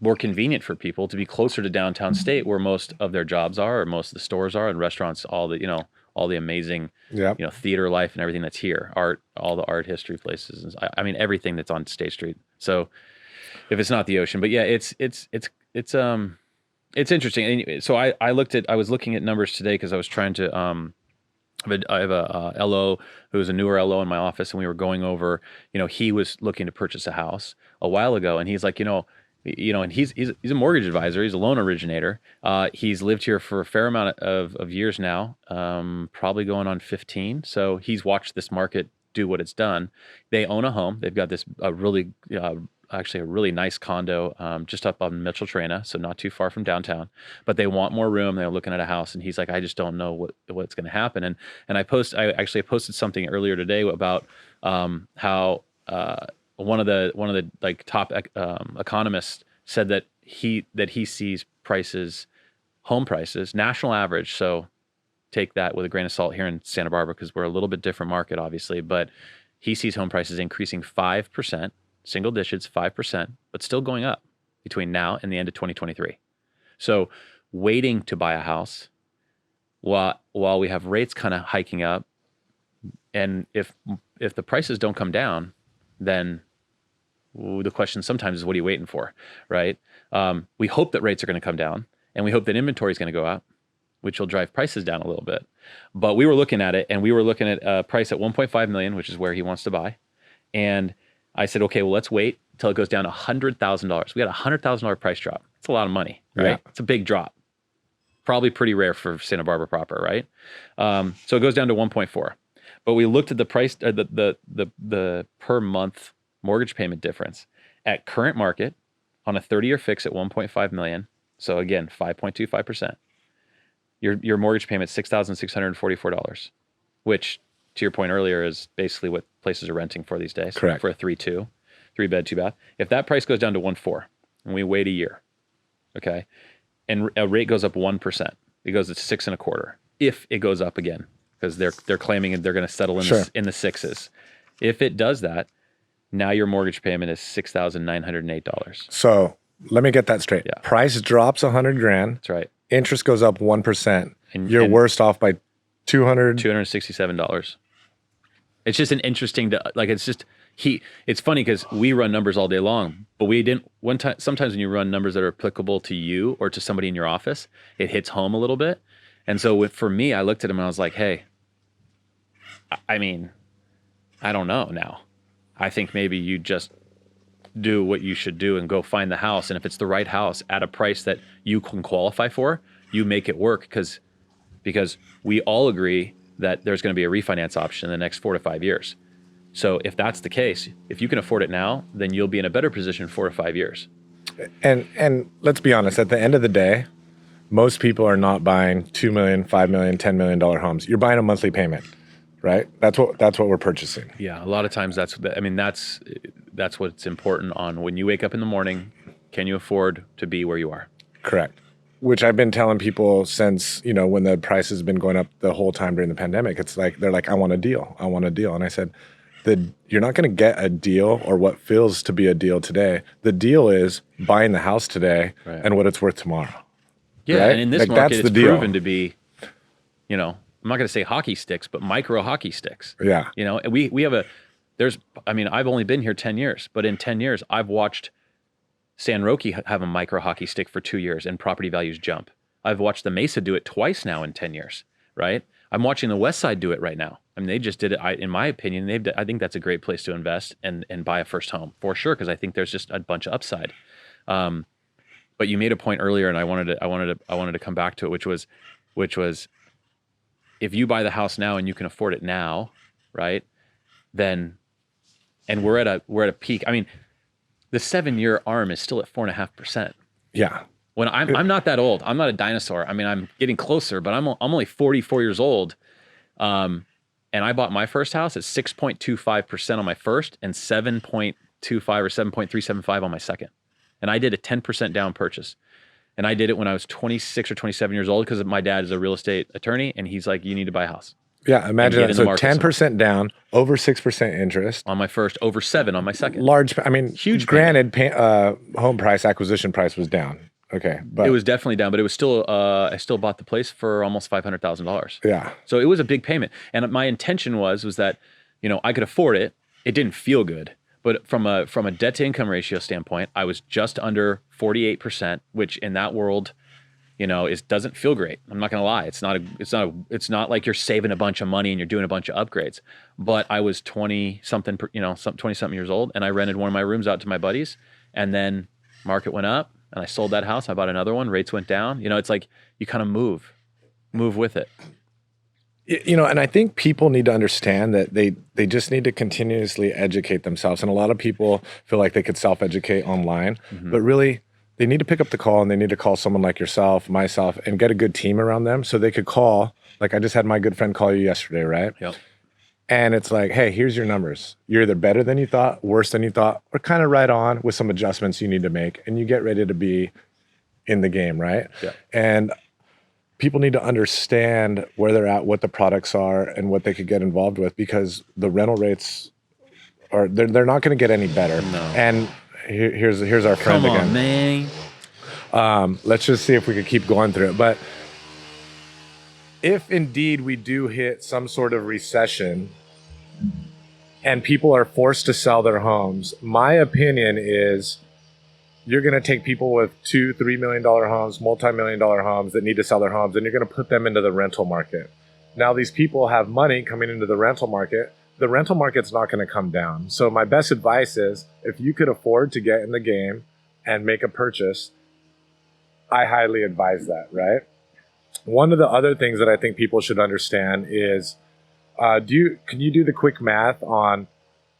more convenient for people to be closer to downtown State where most of their jobs are, or most of the stores are, and restaurants, all the amazing, theater life and everything that's here, art, all the art history places. I mean, everything that's on State Street. So if it's not the ocean, but yeah, it's interesting. Anyway, so I was looking at numbers today because I was trying to, I have a LO who was a newer LO in my office, and we were going over, he was looking to purchase a house a while ago, and he's like, and he's a mortgage advisor, he's a loan originator. He's lived here for a fair amount of years now, probably going on 15. So he's watched this market do what it's done. They own a home. They've got this actually a really nice condo just up on Mitchell Trena, so not too far from downtown. But they want more room. They're looking at a house, and he's like, I just don't know what's going to happen. And I posted something earlier today about how one of the like top economists said that he sees home prices, national average. So take that with a grain of salt here in Santa Barbara because we're a little bit different market, obviously. But he sees home prices increasing 5%. Single digits, 5%, but still going up between now and the end of 2023. So waiting to buy a house while we have rates kind of hiking up. And if the prices don't come down, then the question sometimes is, what are you waiting for, right? We hope that rates are going to come down, and we hope that inventory is going to go up, which will drive prices down a little bit. But we were looking at it, and we were looking at a price at $1.5 million, which is where he wants to buy. And I said, okay, well, let's wait till it goes down to $100,000. We got a $100,000 price drop. It's a lot of money, right? Yeah. It's a big drop. Probably pretty rare for Santa Barbara proper, right? So it goes down to 1.4. But we looked at the price, the per month mortgage payment difference at current market on a 30-year fix at 1.5 million. So again, 5.25%. Your mortgage payment is $6,644, which, to your point earlier, is basically what places are renting for these days. Correct. For a 3-2, 3-bed, 2-bath. If that price goes down to 1.4 and we wait a year, okay, and a rate goes up 1%, it goes to 6.25. If it goes up again, because they're claiming they're going to settle in Sure. in the sixes. If it does that, now your mortgage payment is $6,908. So let me get that straight. Yeah. Price drops $100,000. That's right. Interest goes up 1%. And You're worse off by $267. It's just an interesting, it's funny because we run numbers all day long, but we didn't one time. Sometimes when you run numbers that are applicable to you or to somebody in your office, it hits home a little bit. And so for me, I looked at him and I was like, hey, I mean, I don't know now. I think maybe you just do what you should do and go find the house. And if it's the right house at a price that you can qualify for, you make it work because we all agree that there's going to be a refinance option in the next 4 to 5 years. So if that's the case, if you can afford it now, then you'll be in a better position 4 to 5 years. And let's be honest, at the end of the day, most people are not buying $2 million, $5 million, $10 million homes. You're buying a monthly payment, right? That's what we're purchasing. Yeah, a lot of times that's what's important on when you wake up in the morning. Can you afford to be where you are? Correct. Which I've been telling people since, when the price has been going up the whole time during the pandemic. It's like, they're like, I want a deal. And I said, you're not going to get a deal or what feels to be a deal today. The deal is buying the house today and what it's worth tomorrow. Yeah, right? And in this market, it's proven to be, I'm not going to say hockey sticks, but micro hockey sticks. Yeah. And we have I've only been here 10 years, but in 10 years, I've watched San Roque have a micro hockey stick for 2 years and property values jump. I've watched the Mesa do it twice now in 10 years, right? I'm watching the West Side do it right now. I mean, they just did it. In my opinion, I think that's a great place to invest and buy a first home for sure, because I think there's just a bunch of upside. But you made a point earlier, and I wanted to come back to it, which was if you buy the house now and you can afford it now, right? Then, and we're at a peak. I mean, the 7-year ARM is still at 4.5%. Yeah. When I'm not that old. I'm not a dinosaur. I mean, I'm getting closer, but I'm only 44 years old. And I bought my first house at 6.25% on my first and 7.25 or 7.375 on my second. And I did a 10% down purchase. And I did it when I was 26 or 27 years old because my dad is a real estate attorney, and he's like, you need to buy a house. Yeah, imagine that. So 10% down, over 6% interest. On my first, over 7 on my second. Huge. Granted, home price, acquisition price was down. Okay. But it was definitely down, but it was still, I still bought the place for almost $500,000. Yeah. So it was a big payment. And my intention was that, I could afford it. It didn't feel good. But from a debt to income ratio standpoint, I was just under 48%, which in that world, doesn't feel great. I'm not gonna lie. It's not like you're saving a bunch of money and you're doing a bunch of upgrades. But I was 20 something years old, and I rented one of my rooms out to my buddies, and then market went up, and I sold that house. I bought another one. Rates went down. It's like you kind of move with it. And I think people need to understand that they just need to continuously educate themselves. And a lot of people feel like they could self-educate online, but really they need to pick up the call, and they need to call someone like yourself, myself, and get a good team around them so they could call. Like I just had my good friend call you yesterday, right? Yep. And it's like, hey, here's your numbers. You're either better than you thought, worse than you thought, or kind of right on with some adjustments you need to make, and you get ready to be in the game, right? Yeah. And people need to understand where they're at, what the products are, and what they could get involved with, because the rental rates they're not going to get any better. No. And here's our friend again. Come on, man. Let's just see if we could keep going through it. But if indeed we do hit some sort of recession and people are forced to sell their homes, my opinion is you're going to take people with $2-3 million homes, multi-million-dollar homes that need to sell their homes, and you're going to put them into the rental market. Now, these people have money coming into the rental market. The rental market's not going to come down. So my best advice is, if you could afford to get in the game and make a purchase, I highly advise that, right? One of the other things that I think people should understand is, can you do the quick math on,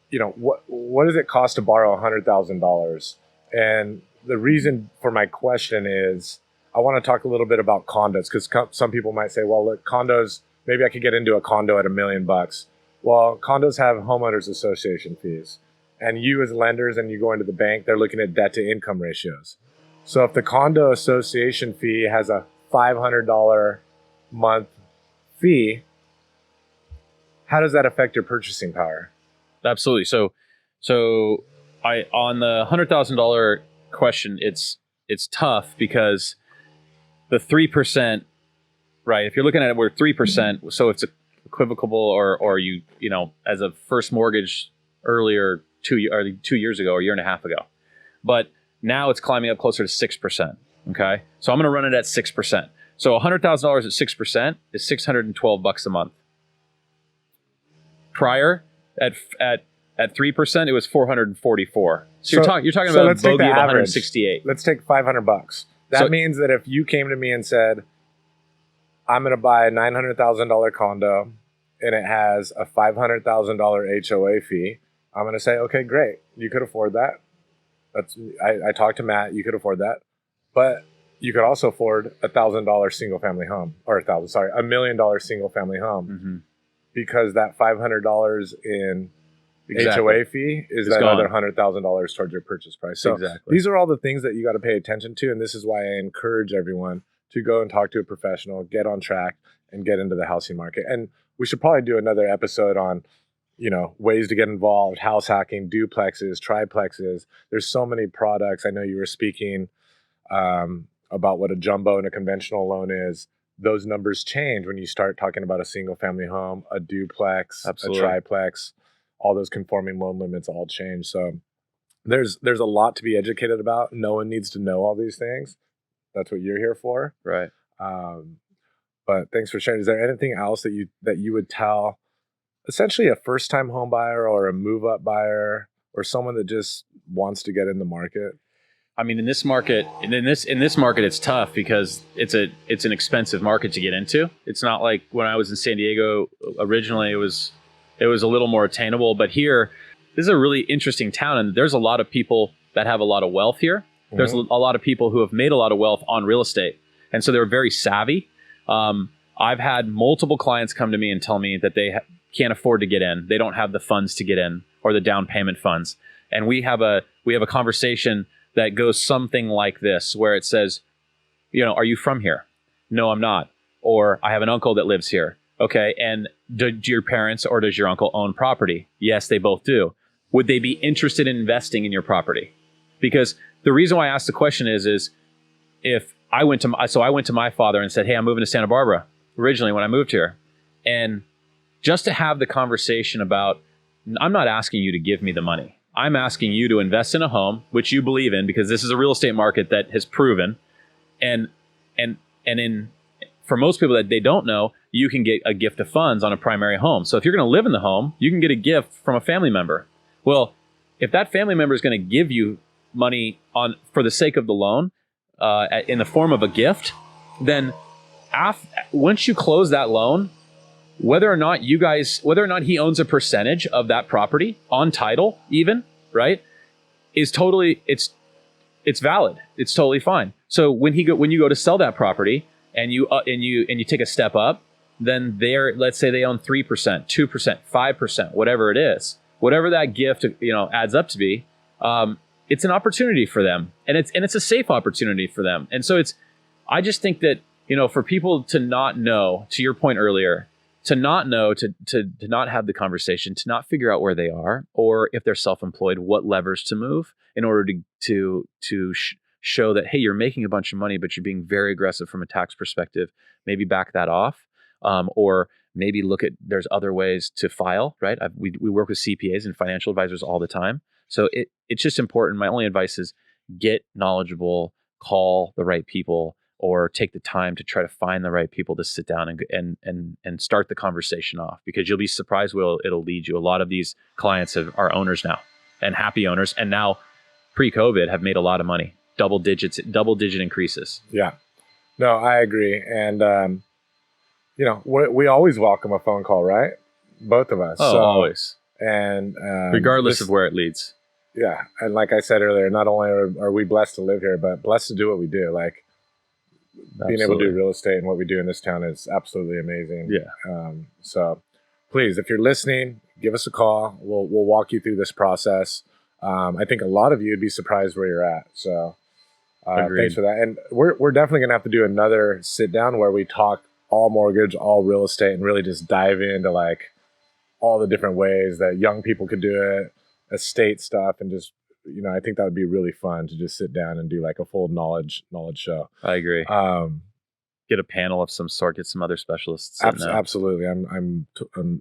what does it cost to borrow $100,000? And the reason for my question is, I want to talk a little bit about condos, because some people might say, well, look, condos, maybe I could get into a condo at $1 million. Well, condos have homeowners association fees. And you as lenders, and you go into the bank, they're looking at debt to income ratios. So if the condo association fee has a $500 month fee, how does that affect your purchasing power? Absolutely. So I on the $100,000 question, it's tough because the 3%, right? If you're looking at it, we're 3%, so it's equivocable, or you know, as a first mortgage earlier 2 years ago or a year and a half ago, but now it's climbing up closer to 6%. Okay, so I'm going to run it at 6%. So $100,000 at 6% is $612 a month. Prior at 3%, it was 444. So you're talking about a bogey of 168. Let's take $500. That means that if you came to me and said, I'm going to buy a $900,000 condo and it has a $500,000 HOA fee, I'm going to say, okay, great. You could afford that. I talked to Matt. You could afford that, but you could also afford $1,000 single family home, or $1 million single family home, because that $500 in HOA fee is that other $100,000 towards your purchase price. So these are all the things that you got to pay attention to, and this is why I encourage everyone to go and talk to a professional, get on track, and get into the housing market. And we should probably do another episode on, you know, ways to get involved, house hacking, duplexes, triplexes. There's so many products. I know you were speaking about what a jumbo and a conventional loan is. Those numbers change when you start talking about a single family home, a duplex, a triplex. All those conforming loan limits all change. So there's a lot to be educated about. No one needs to know all these things. That's what you're here for. Right. But thanks for sharing. Is there anything else that you would tell essentially a first-time home buyer or a move-up buyer or someone that just wants to get in the market? I mean, in this market, it's tough because it's an expensive market to get into. It's not like when I was in San Diego originally. It was a little more attainable, but here, this is a really interesting town, and there's a lot of people that have a lot of wealth here. There's a lot of people who have made a lot of wealth on real estate, and so they're very savvy. I've had multiple clients come to me and tell me that they can't afford to get in. They don't have the funds to get in or the down payment funds, and we have a conversation that goes something like this, where it says, you know, are you from here? No, I'm not. Or I have an uncle that lives here. Okay, and do your parents or does your uncle own property? Yes, they both do. Would they be interested in investing in your property? Because the reason why I asked the question is if I went to my father and said, hey, I'm moving to Santa Barbara originally when I moved here. And just to have the conversation about, I'm not asking you to give me the money. I'm asking you to invest in a home, which you believe in, because this is a real estate market that has proven. And for most people that they don't know, you can get a gift of funds on a primary home. So if you're going to live in the home, you can get a gift from a family member. Well, if that family member is going to give you money for the sake of the loan in the form of a gift, then once you close that loan, whether or not he owns a percentage of that property on title, even, right, is totally, it's valid. It's totally fine. So when you go to sell that property and you take a step up, then let's say they own 3%, 2%, 5%, whatever it is, whatever that gift, you know, adds up to be, it's an opportunity for them, and it's a safe opportunity for them. And so I just think that, you know, for people to not know, to your point earlier, to not know, to not have the conversation, to not figure out where they are, or if they're self-employed, what levers to move in order to show that, hey, you're making a bunch of money, but you're being very aggressive from a tax perspective. Maybe back that off, or maybe look at, there's other ways to file, right? We work with CPAs and financial advisors all the time. So it's just important. My only advice is get knowledgeable, call the right people, or take the time to try to find the right people to sit down and start the conversation off, because you'll be surprised where it'll lead you. A lot of these clients are owners now, and happy owners, and now pre-COVID have made a lot of money, double digit increases. Yeah, no, I agree. And, you know, we always welcome a phone call, right? Both of us. Oh, always. And regardless of where it leads. Yeah. And like I said earlier, not only are we blessed to live here, but blessed to do what we do. Like, being able to do real estate and what we do in this town is absolutely amazing. Yeah. So please, if you're listening, give us a call. We'll walk you through this process. I think a lot of you would be surprised where you're at. So thanks for that. And we're definitely going to have to do another sit down where we talk all mortgage, all real estate, and really just dive into like all the different ways that young people could do it, estate stuff, and just, I think that would be really fun to just sit down and do like a full knowledge show. I agree. Get a panel of some sort, get some other specialists. Absolutely. I'm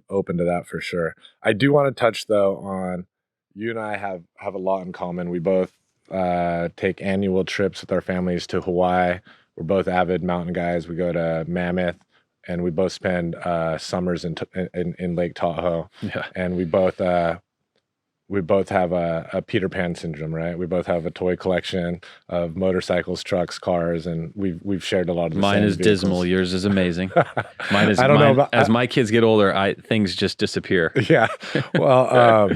open to that for sure. I do want to touch though on, you and I have a lot in common. We both take annual trips with our families to Hawaii. We're both avid mountain guys. We go to Mammoth, and we both spend summers in Lake Tahoe. Yeah. And we both have a Peter Pan syndrome, right? We both have a toy collection of motorcycles, trucks, cars, and we've shared a lot of the Mine same is vehicles. Dismal. Yours is amazing. Mine is. I don't know about, as my kids get older, things just disappear. Yeah. Well,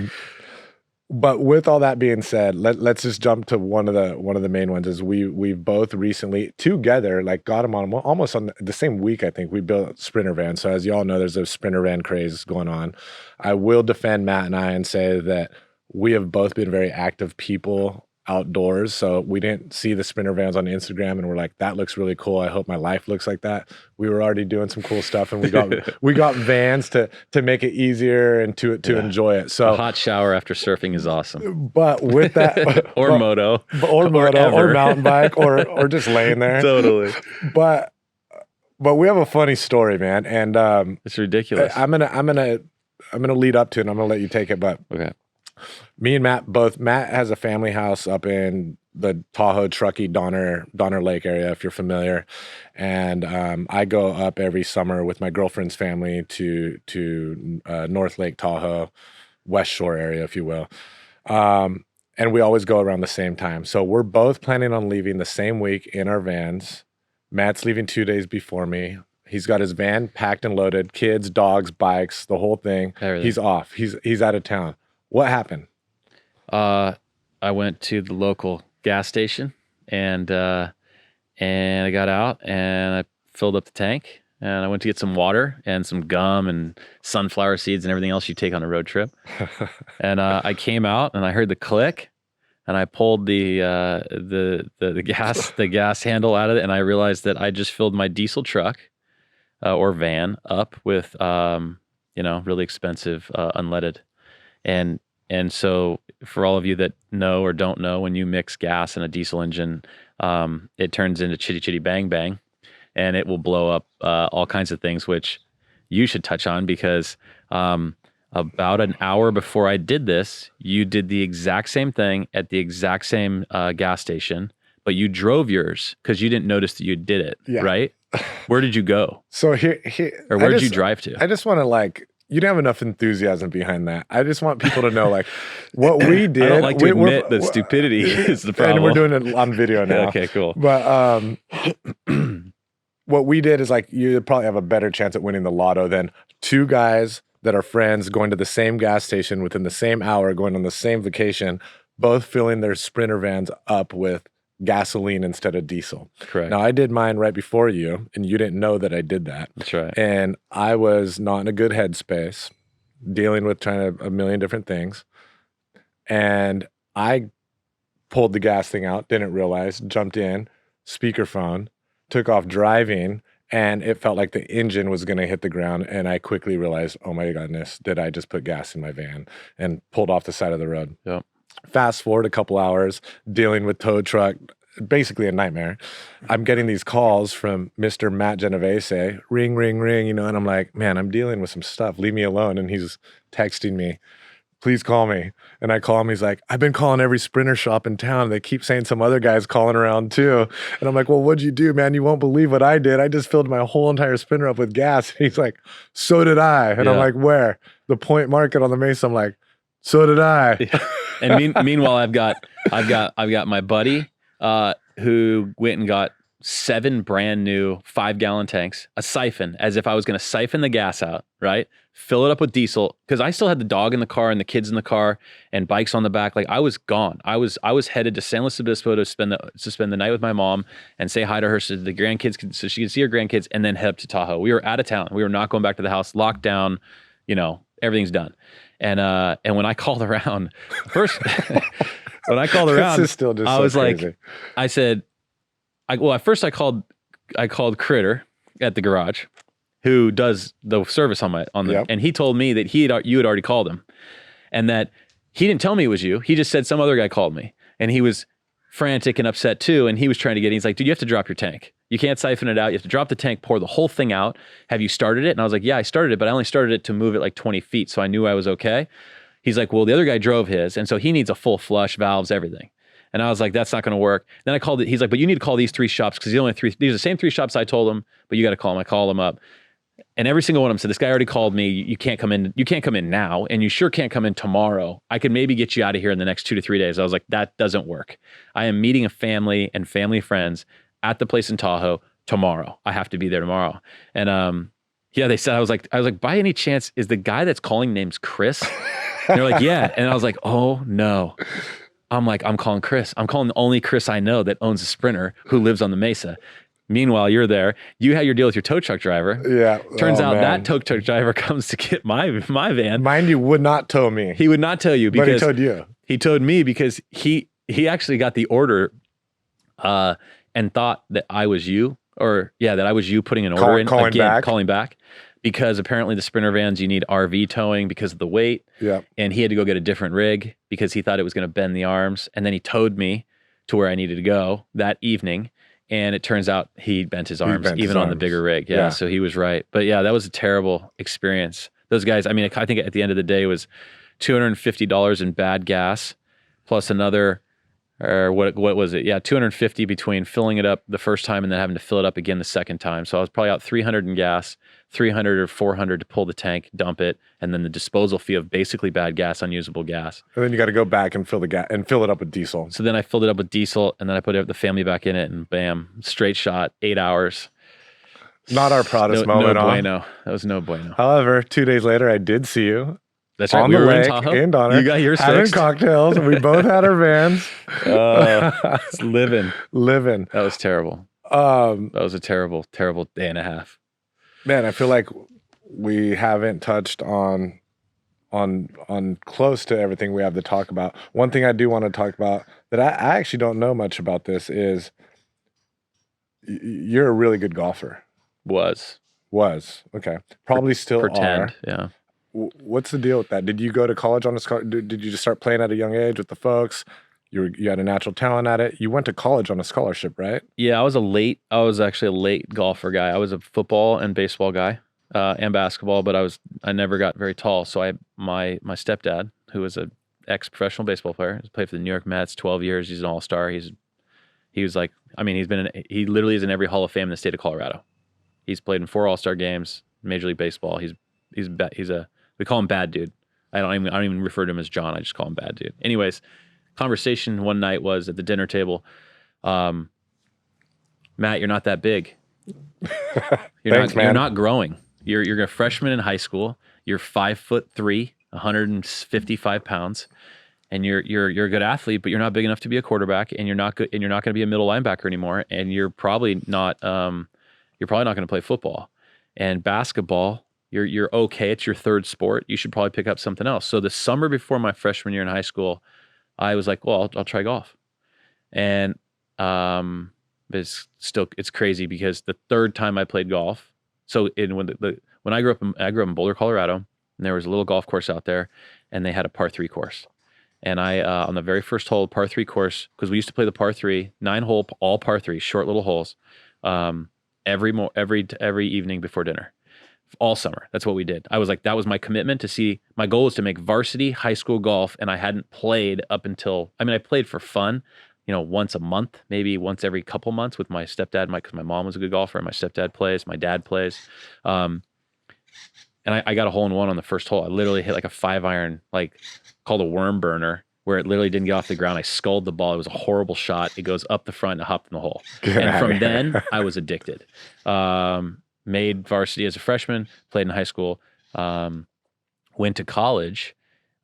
but with all that being said, let's just jump to one of the main ones. Is we've both recently together got them on almost on the same week. I think we built sprinter vans. So as you all know, there's a sprinter van craze going on. I will defend Matt and I and say that we have both been very active people outdoors. So we didn't see the sprinter vans on Instagram and we're like, that looks really cool. I hope my life looks like that. We were already doing some cool stuff, and we got vans to make it easier and to enjoy it. So a hot shower after surfing is awesome. But with that, or moto, or mountain bike, or just laying there. Totally. But we have a funny story, man, and it's ridiculous. I'm gonna lead up to it, and I'm gonna let you take it. But okay. Me and Matt has a family house up in the Tahoe, Truckee, Donner Lake area, if you're familiar. And I go up every summer with my girlfriend's family to North Lake Tahoe, West Shore area, if you will. And we always go around the same time. So we're both planning on leaving the same week in our vans. Matt's leaving 2 days before me. He's got his van packed and loaded, kids, dogs, bikes, the whole thing. Everything. He's off. He's out of town. What happened? I went to the local gas station and I got out and I filled up the tank and I went to get some water and some gum and sunflower seeds and everything else you take on a road trip. And I came out and I heard the click and I pulled the gas handle out of it, and I realized that I just filled my diesel truck or van up with really expensive unleaded. And so for all of you that know or don't know, when you mix gas in a diesel engine, it turns into chitty chitty bang bang, and it will blow up all kinds of things, which you should touch on because about an hour before I did this, you did the exact same thing at the exact same gas station, but you drove yours because you didn't notice that you did it, right? Where did you go? So here, or where did you drive to? I just want to you don't have enough enthusiasm behind that. I just want people to know what we did. I don't like to admit that stupidity is the problem. And we're doing it on video now. Okay, cool. But what we did is you probably have a better chance at winning the lotto than two guys that are friends going to the same gas station within the same hour, going on the same vacation, both filling their sprinter vans up with gasoline instead of diesel. Correct. Now I did mine right before you, and you didn't know that I did that. That's right. And I was not in a good headspace, dealing with a million different things. And I pulled the gas thing out, didn't realize, jumped in, speakerphone, took off driving, and it felt like the engine was going to hit the ground. And I quickly realized, oh my goodness, did I just put gas in my van? And pulled off the side of the road. Yep. Fast forward a couple hours, dealing with tow truck, basically a nightmare. I'm getting these calls from Mr. Matt Genovese, ring, ring, ring, and I'm like, man, I'm dealing with some stuff. Leave me alone. And he's texting me, please call me. And I call him. He's like, I've been calling every sprinter shop in town. They keep saying some other guy's calling around too. And I'm like, well, what'd you do, man? You won't believe what I did. I just filled my whole entire sprinter up with gas. And he's like, so did I. And I'm like, where? The Point Market on the Mesa. I'm like, so did I. Yeah. And meanwhile, I've got my buddy who went and got 7 brand new 5-gallon tanks, a siphon, as if I was going to siphon the gas out, right? Fill it up with diesel, because I still had the dog in the car and the kids in the car and bikes on the back. I was gone. I was headed to San Luis Obispo to spend the night with my mom and say hi to her so the grandkids so she could see her grandkids, and then head up to Tahoe. We were out of town. We were not going back to the house. Locked down. Everything's done. And when I called around first, when I called around, this is still just I so was crazy. like, at first I called Critter at the garage, who does the service on the, and he told me that you had already called him, and that he didn't tell me it was you. He just said some other guy called me, and he was frantic and upset too. And he was trying to he's like, dude, you have to drop your tank. You can't siphon it out. You have to drop the tank, pour the whole thing out. Have you started it? And I was like, yeah, I started it, but I only started it to move it like 20 feet. So I knew I was okay. He's like, well, the other guy drove his. And so he needs a full flush, valves, everything. And I was like, that's not going to work. Then I called it. He's like, but you need to call these 3 shops because these are the same 3 shops I told him, but you got to call them. I call them up. And every single one of them said, this guy already called me. You can't come in. You can't come in now. And you sure can't come in tomorrow. I could maybe get you out of here in the next 2 to 3 days. I was like, that doesn't work. I am meeting a family and family friends at the place in Tahoe tomorrow. I have to be there tomorrow. And yeah, they said, I was like, by any chance, is the guy that's calling name's Chris? And they're like, yeah. And I was like, oh no. I'm like, I'm calling Chris. I'm calling the only Chris I know that owns a Sprinter who lives on the Mesa. Meanwhile, you're there. You had your deal with your tow truck driver. Yeah. Turns out that tow truck driver comes to get my van. Mind you, would not tow me. He would not tow you because but he towed you. He towed me because he actually got the order and thought that I was you, that I was you putting an order in again, calling back. Because apparently the Sprinter vans, you need RV towing because of the weight. Yeah. And he had to go get a different rig because he thought it was going to bend the arms. And then he towed me to where I needed to go that evening. And it turns out he bent his arms even on the bigger rig. Yeah, so he was right. But yeah, that was a terrible experience. Those guys, I mean, I think at the end of the day it was $250 in bad gas plus another, or what was it? Yeah, $250 between filling it up the first time and then having to fill it up again the second time. So I was probably out $300 in gas, $300 or $400 to pull the tank, dump it, and then the disposal fee of basically bad gas, unusable gas. And then you got to go back and fill the gas and fill it up with diesel. So then I filled it up with diesel, and then I put the family back in it, and bam, straight shot, 8 hours. Not our proudest moment. No bueno. That was no bueno. However, 2 days later, I did see you. That's right. On We the were lake in Tahoe. in Donner, You got yours having fixed. cocktails. We both had our vans. It's living. That was terrible. That was a terrible, terrible day and a half. Man, I feel like we haven't touched on close to everything we have to talk about. One thing I do want to talk about that I actually don't know much about this is you're a really good golfer. Was. Okay. Probably still Pretend, are. Yeah. What's the deal with that? Did you go to college on a scholarship? Did you just start playing at a young age with the folks? You had a natural talent at it. You went to college on a scholarship, right? Yeah, I was actually a late golfer guy. I was a football and baseball guy, and basketball, but I never got very tall. So my stepdad, who was a ex-professional baseball player, played for the New York Mets 12 years. He's an all-star. He was like, I mean, he literally is in every Hall of Fame in the state of Colorado. He's played in 4 all-star games, Major League Baseball. We call him Bad Dude. I don't even refer to him as John. I just call him Bad Dude. Anyways, conversation one night was at the dinner table. Matt, you're not that big. Thanks, man. You're not growing. You're a freshman in high school. You're 5'3", 155 pounds, and you're a good athlete, but you're not big enough to be a quarterback, and you're not good, and you're not going to be a middle linebacker anymore, and you're probably not going to play football and basketball. You're okay. It's your third sport. You should probably pick up something else. So the summer before my freshman year in high school, I was like, well, I'll try golf. And it's crazy because the third time I played golf. So when I grew up in Boulder, Colorado, and there was a little golf course out there, and they had a par 3 course. And I on the very first hole, par 3 course, because we used to play the par 3, 9-hole, all par 3, short little holes, every evening before dinner. All summer. That's what we did. I was like, that was my commitment my goal was to make varsity high school golf. And I hadn't played up until, I played for fun, once a month, maybe once every couple months with my stepdad, because my mom was a good golfer and my stepdad plays, my dad plays. And I got a hole in one on the first hole. I literally hit like a 5-iron, called a worm burner, where it literally didn't get off the ground. I sculled the ball. It was a horrible shot. It goes up the front and hopped in the hole. And from then I was addicted. Made varsity as a freshman, played in high school, went to college,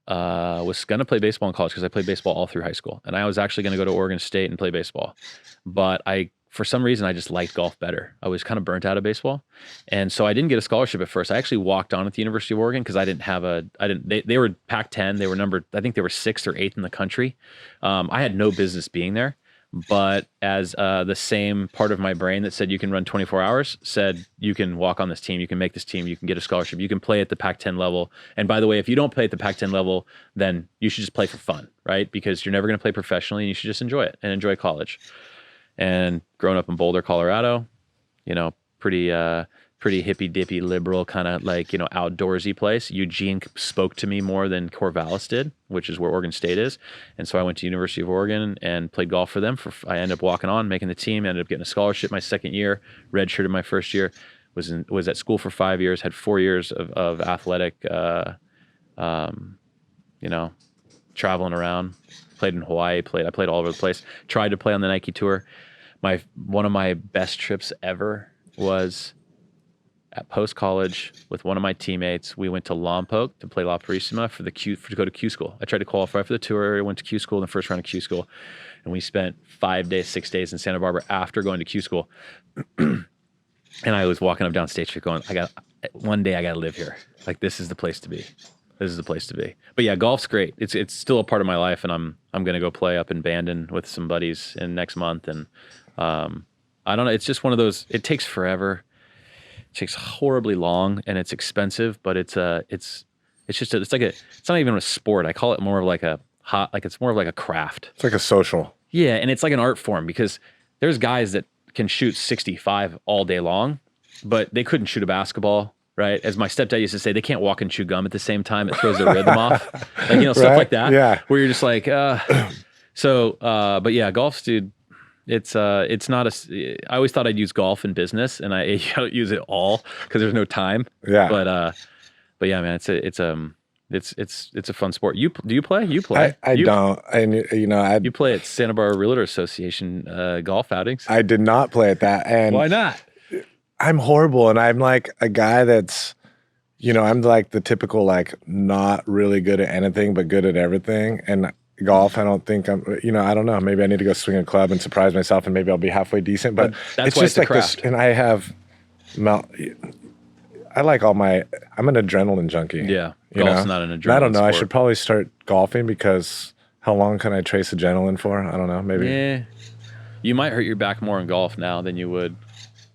was going to play baseball in college because I played baseball all through high school. And I was actually going to go to Oregon State and play baseball. But for some reason, I just liked golf better. I was kind of burnt out of baseball. And so I didn't get a scholarship at first. I actually walked on at the University of Oregon because they were Pac-10. They were I think they were 6th or 8th in the country. I had no business being there. but as the same part of my brain that said you can run 24 hours said you can walk on this team, you can make this team, you can get a scholarship, you can play at the Pac-10 level. And by the way, if you don't play at the Pac-10 level, then you should just play for fun, right? Because you're never going to play professionally, and you should just enjoy it and enjoy college. And growing up in Boulder, Colorado, you know, pretty hippy dippy liberal kind of like, you know, outdoorsy place. Eugene spoke to me more than Corvallis did, which is where Oregon State is. And so I went to University of Oregon and played golf for them. I ended up walking on, making the team, ended up getting a scholarship my second year, redshirted my first year, was at school for 5 years, had 4 years of athletic, you know, traveling around, played in Hawaii, I played all over the place, tried to play on the Nike tour. One of my best trips ever was at post-college with one of my teammates. We went to Lompoc to play La Purísima to go to Q school. I tried to qualify for the tour. I went to Q school in the first round of Q school, and we spent 6 days in Santa Barbara after going to Q school. And I was walking up down State Street going, one day I got to live here. Like, this is the place to be. This is the place to be. But yeah, golf's great. It's still a part of my life, and I'm going to go play up in Bandon with some buddies in next month. And I don't know. It's just one of those, it takes forever. It takes horribly long, and it's expensive, but it's not even a sport. I call it more of like it's more of like a craft. It's like a social. Yeah. And it's like an art form, because there's guys that can shoot 65 all day long, but they couldn't shoot a basketball, right? As my stepdad used to say, they can't walk and chew gum at the same time. It throws their rhythm off. Like, you know, stuff like that. Yeah. Where you're just like, but yeah, golf's, dude, it's not I always thought I'd use golf in business, and I don't use it all because there's no time. Yeah. But yeah, man, it's a fun sport. Do you play? You play? I don't. You play at Santa Barbara Realtor Association golf outings. I did not play at that. And why not? I'm horrible. And I'm like a guy that's, I'm like the typical, like, not really good at anything, but good at everything. And golf, I don't think I'm, I don't know. Maybe I need to go swing a club and surprise myself, and maybe I'll be halfway decent. But that's it's why just it's a like craft. this. And I have, I like I'm an adrenaline junkie. Yeah. Golf's not an adrenaline I don't know. sport. I should probably start golfing, because how long can I trace adrenaline for? I don't know. Maybe. Yeah. You might hurt your back more in golf now than you would.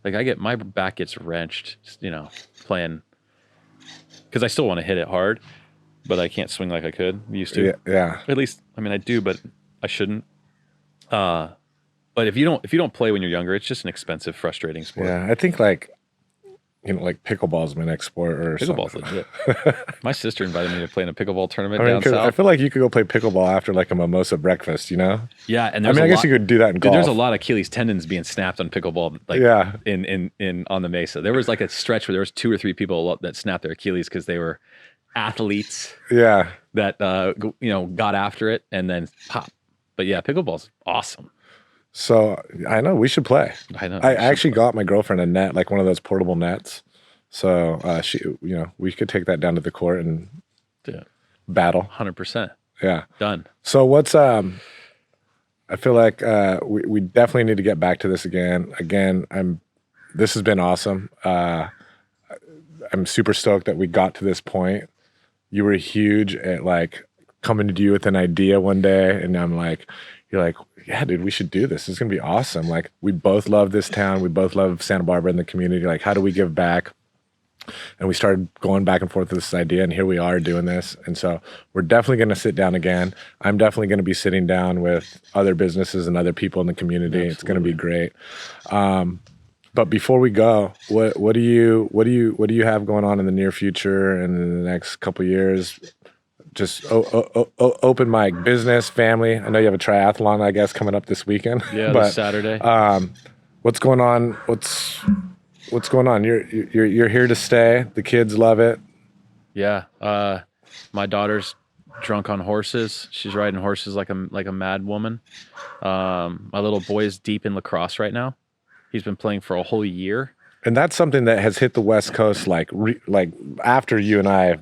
Like, my back gets wrenched, playing, because I still want to hit it hard, but I can't swing like I used to. Yeah. At least, I do, but I shouldn't. But if you don't play when you're younger, it's just an expensive, frustrating sport. Yeah. I think like pickleball is my next sport or Pickleball's something. legit. My sister invited me to play in a pickleball tournament down 'cause south. I feel like you could go play pickleball after like a mimosa breakfast, Yeah, and I guess you could do that in golf. There's a lot of Achilles tendons being snapped on pickleball, in on the Mesa. There was like a stretch where there was 2 or 3 people that snapped their Achilles because they were athletes. Yeah. That got after it and then pop. But yeah, pickleball's awesome. So I know we should play. I know. I actually got my girlfriend a net, like one of those portable nets. So we could take that down to the court and battle. 100%. Yeah. Done. So what's I feel like we definitely need to get back to this again. This has been awesome. I'm super stoked that we got to this point. You were huge at like coming to you with an idea one day, and you're like, yeah, dude, we should do this. This is gonna be awesome. Like, we both love this town. We both love Santa Barbara and the community. Like, how do we give back? And we started going back and forth with this idea, and here we are doing this. And so we're definitely going to sit down again. I'm definitely going to be sitting down with other businesses and other people in the community. Absolutely. It's going to be great. But before we go, what do you have going on in the near future and in the next couple of years? Just open mic, business, family. I know you have a triathlon, I guess, coming up this weekend. Yeah, but this Saturday. What's going on? What's going on? You're here to stay. The kids love it. Yeah. My daughter's drunk on horses. She's riding horses like a mad woman. My little boy is deep in lacrosse right now. He's been playing for a whole year. And that's something that has hit the West Coast like after you and I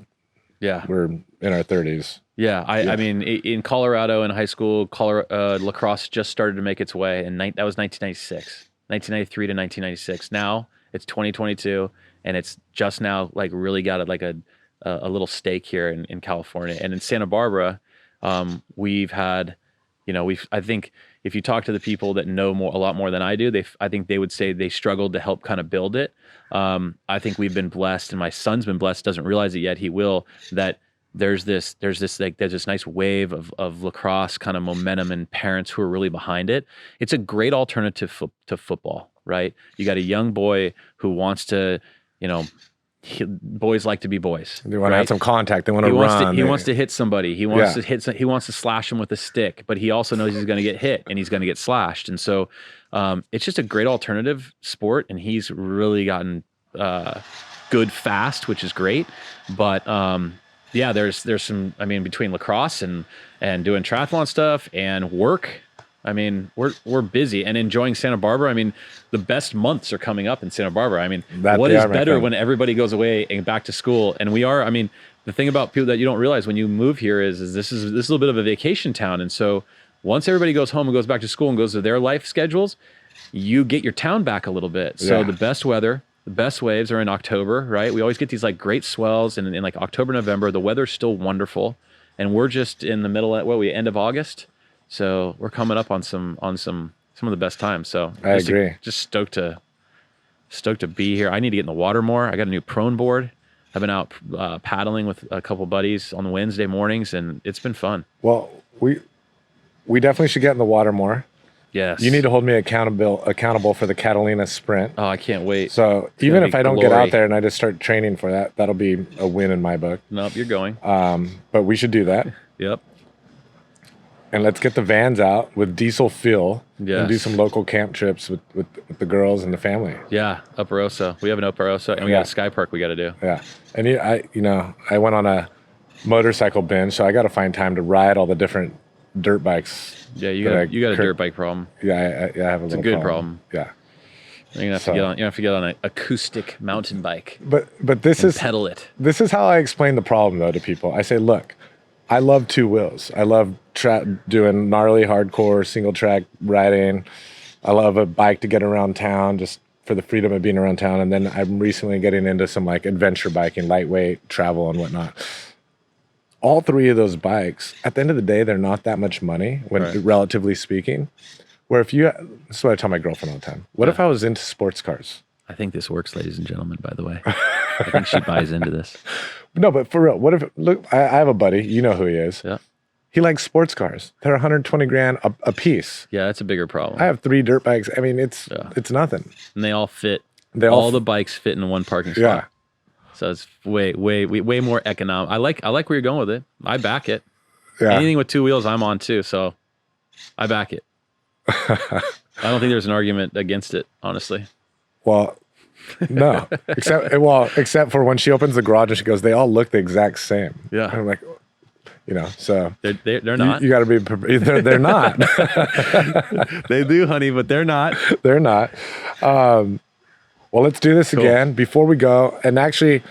were in our 30s. Yeah. I mean, in Colorado in high school, lacrosse just started to make its way. And that was 1996, 1993 to 1996. Now it's 2022, and it's just now like really got a little stake here in California. And in Santa Barbara, we've had I think if you talk to the people that know a lot more than I do, I think they would say they struggled to help kind of build it. I think we've been blessed, and my son's been blessed, doesn't realize it yet. He will, that there's this nice wave of lacrosse kind of momentum and parents who are really behind it. It's a great alternative to football, right? You got a young boy who wants to, boys like to be boys. They want to have some contact. They want to run. He wants to hit somebody. He wants he wants to slash him with a stick, but he also knows he's going to get hit and he's going to get slashed. And so it's just a great alternative sport, and he's really gotten good fast, which is great. But there's some, between lacrosse and doing triathlon stuff and work, we're busy and enjoying Santa Barbara. The best months are coming up in Santa Barbara. What is better when everybody goes away and back to school? And we are, the thing about people that you don't realize when you move here is this is a little bit of a vacation town. And so once everybody goes home and goes back to school and goes to their life schedules, you get your town back a little bit. So the best weather, the best waves are in October, right? We always get these like great swells in like October, November. The weather's still wonderful. And we're just in the middle at end of August. So we're coming up on some of the best times. So I agree. Just stoked to be here. I need to get in the water more. I got a new prone board. I've been out paddling with a couple buddies on the Wednesday mornings, and it's been fun. Well, we definitely should get in the water more. Yes. You need to hold me accountable for the Catalina sprint. Oh, I can't wait. So even if I don't get out there and I just start training for that, that'll be a win in my book. Nope, you're going. But we should do that. Yep. And let's get the vans out with diesel fuel and do some local camp trips with the girls and the family. Yeah, Operosa. We have an Operosa, and we got a sky park we got to do. Yeah. And I went on a motorcycle binge, so I got to find time to ride all the different dirt bikes. Yeah, you got a dirt bike problem. Yeah, I have a little problem. It's a good problem. Yeah. You're gonna have to get on an acoustic mountain bike. But this is pedal it. This is how I explain the problem though to people. I say, look, I love two wheels. I love doing gnarly hardcore single track riding. I love a bike to get around town just for the freedom of being around town. And then I'm recently getting into some like adventure biking, lightweight travel and whatnot. All three of those bikes, at the end of the day, they're not that much money relatively speaking. Where this is what I tell my girlfriend all the time. What if I was into sports cars? I think this works, ladies and gentlemen, by the way. I think she buys into this. No, but for real, look, I have a buddy, you know who he is. Yeah. He likes sports cars. They're 120 grand a piece. Yeah, that's a bigger problem. I have 3 dirt bikes. It's nothing. And they all fit. All the bikes fit in one parking spot. Yeah. So it's way more economic. I like where you're going with it. I back it. Yeah. Anything with 2 wheels, I'm on too. So I back it. I don't think there's an argument against it, honestly. Well, no, except for when she opens the garage and she goes, they all look the exact same. Yeah. And I'm like, so they're not. You got to be. They're not. They do, honey, but they're not. They're not. Well, let's do this again before we go. And actually,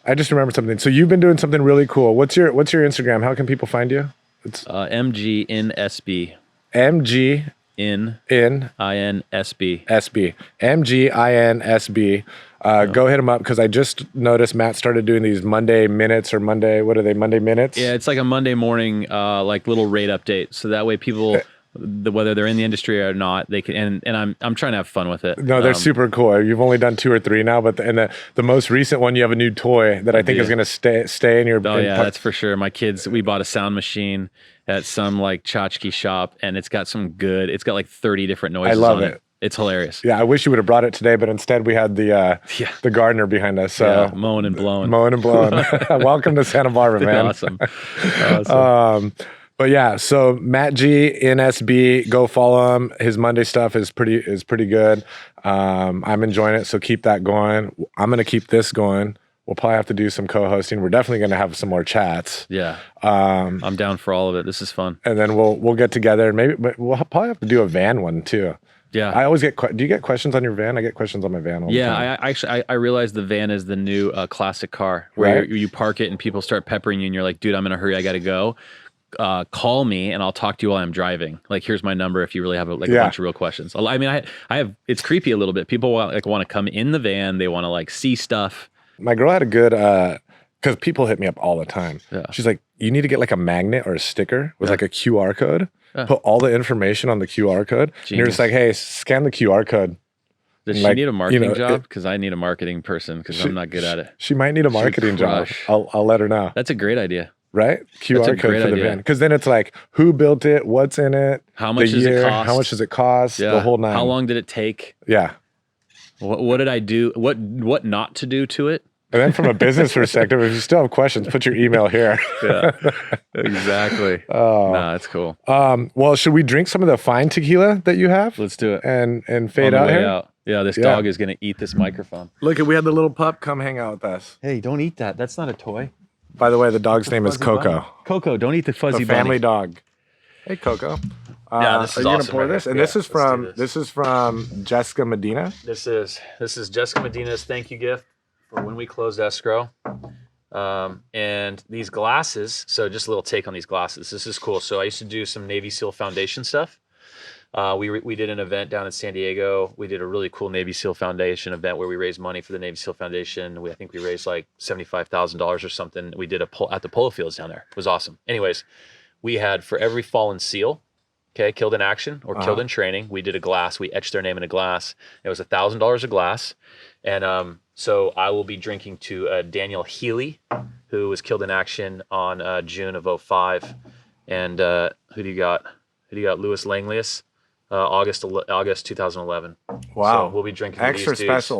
I just remembered something. So you've been doing something really cool. What's your Instagram? How can people find you? It's MGINSB. MG. INSB. MGINSB. Go hit him up because I just noticed Matt started doing these Monday minutes or Monday. What are they? Monday minutes? Yeah, it's like a Monday morning, like little rate update. So that way people, whether they're in the industry or not, they can. And I'm trying to have fun with it. No, they're super cool. You've only done 2 or 3 now, but the most recent one, you have a new toy that I think is going to stay in your. Oh yeah, that's for sure. My kids, we bought a sound machine at some like tchotchke shop, and it's got like 30 different noises. I love on it. It's hilarious. Yeah, I wish you would have brought it today, but instead we had the gardener behind us. So mowing and blowing. Welcome to Santa Barbara, man. Awesome. But yeah, so Matt G NSB, go follow him. His Monday stuff is pretty good. I'm enjoying it, so keep that going. I'm gonna keep this going. We'll probably have to do some co-hosting. We're definitely going to have some more chats. Yeah. I'm down for all of it. This is fun. And then we'll get together and maybe we'll probably have to do a van one too. Yeah. I always get, do you get questions on your van? I get questions on my van all the time. I realized the van is the new classic car where you park it and people start peppering you and you're like, dude, I'm in a hurry. I got to go. Call me and I'll talk to you while I'm driving. Like, here's my number if you really have a bunch of real questions. I have, it's creepy a little bit. People want to come in the van. They want to like see stuff. My girl had a good because people hit me up all the time. Yeah. She's like, you need to get like a magnet or a sticker with like a QR code, put all the information on the QR code. And you're just like, hey, scan the QR code. Does she like, need a marketing job? Because I need a marketing person because I'm not good at it. She might need a marketing job. I'll let her know. That's a great idea. Right? QR code for the van. Because then it's like, who built it? What's in it? How much does it cost? How much does it cost? Yeah. The whole nine. How long did it take? Yeah. What did I do? What not to do to it? And then from a business perspective, if you still have questions, put your email here. Yeah, exactly. Oh, nah, that's cool. Well, should we drink some of the fine tequila that you have? Let's do it. And fade out here? Out. Yeah, this dog is going to eat this microphone. Look, we had the little pup come hang out with us. Hey, don't eat that. That's not a toy. By the way, the dog's name is Coco. Bunny. Coco, don't eat the fuzzy bunny. Family dog. Hey, Coco. Yeah, this is are you awesome. Gonna pour this? And this is from Jessica Medina. This is Jessica Medina's thank you gift for when we closed escrow. And these glasses, so just a little take on these glasses. This is cool. So I used to do some Navy SEAL Foundation stuff. We did an event down in San Diego. We did a really cool Navy SEAL Foundation event where we raised money for the Navy SEAL Foundation. I think we raised like $75,000 or something. We did at the polo fields down there. It was awesome. Anyways, we had for every fallen SEAL, killed in action or killed in training, we did a glass. We etched their name in a glass. It was $1,000 a glass. And so I will be drinking to Daniel Healy, who was killed in action on June of 2005. And who do you got? Louis Langlius, August 2011. Wow. So we'll be drinking extra these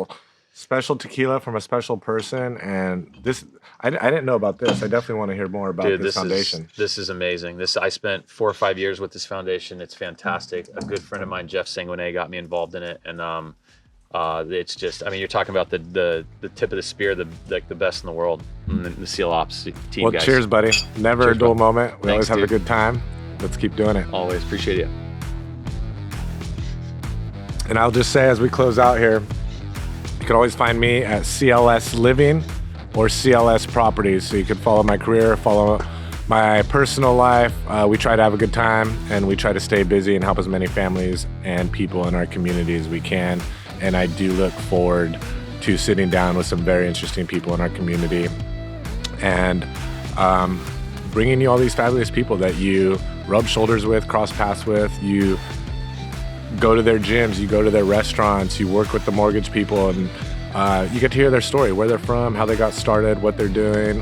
special tequila from a special person. And this, I didn't know about this. I definitely want to hear more about this foundation. This is amazing. I spent 4 or 5 years with this foundation. It's fantastic. A good friend of mine, Jeff Sanguinet, got me involved in it. And it's just, I mean, you're talking about the tip of the spear, the best in the world, the SEAL Ops team. Well, guys. Cheers, buddy. Never a dull moment. We always have a good time. Let's keep doing it. Always appreciate it. And I'll just say as we close out here, you can always find me at CLS Living or CLS Properties. So you can follow my career, follow my personal life. We try to have a good time and we try to stay busy and help as many families and people in our community as we can. And I do look forward to sitting down with some very interesting people in our community and bringing you all these fabulous people that you rub shoulders with, cross paths with, you go to their gyms, you go to their restaurants, you work with the mortgage people, and you get to hear their story, where they're from, how they got started, what they're doing.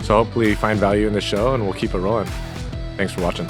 So hopefully you find value in the show and we'll keep it rolling. Thanks for watching.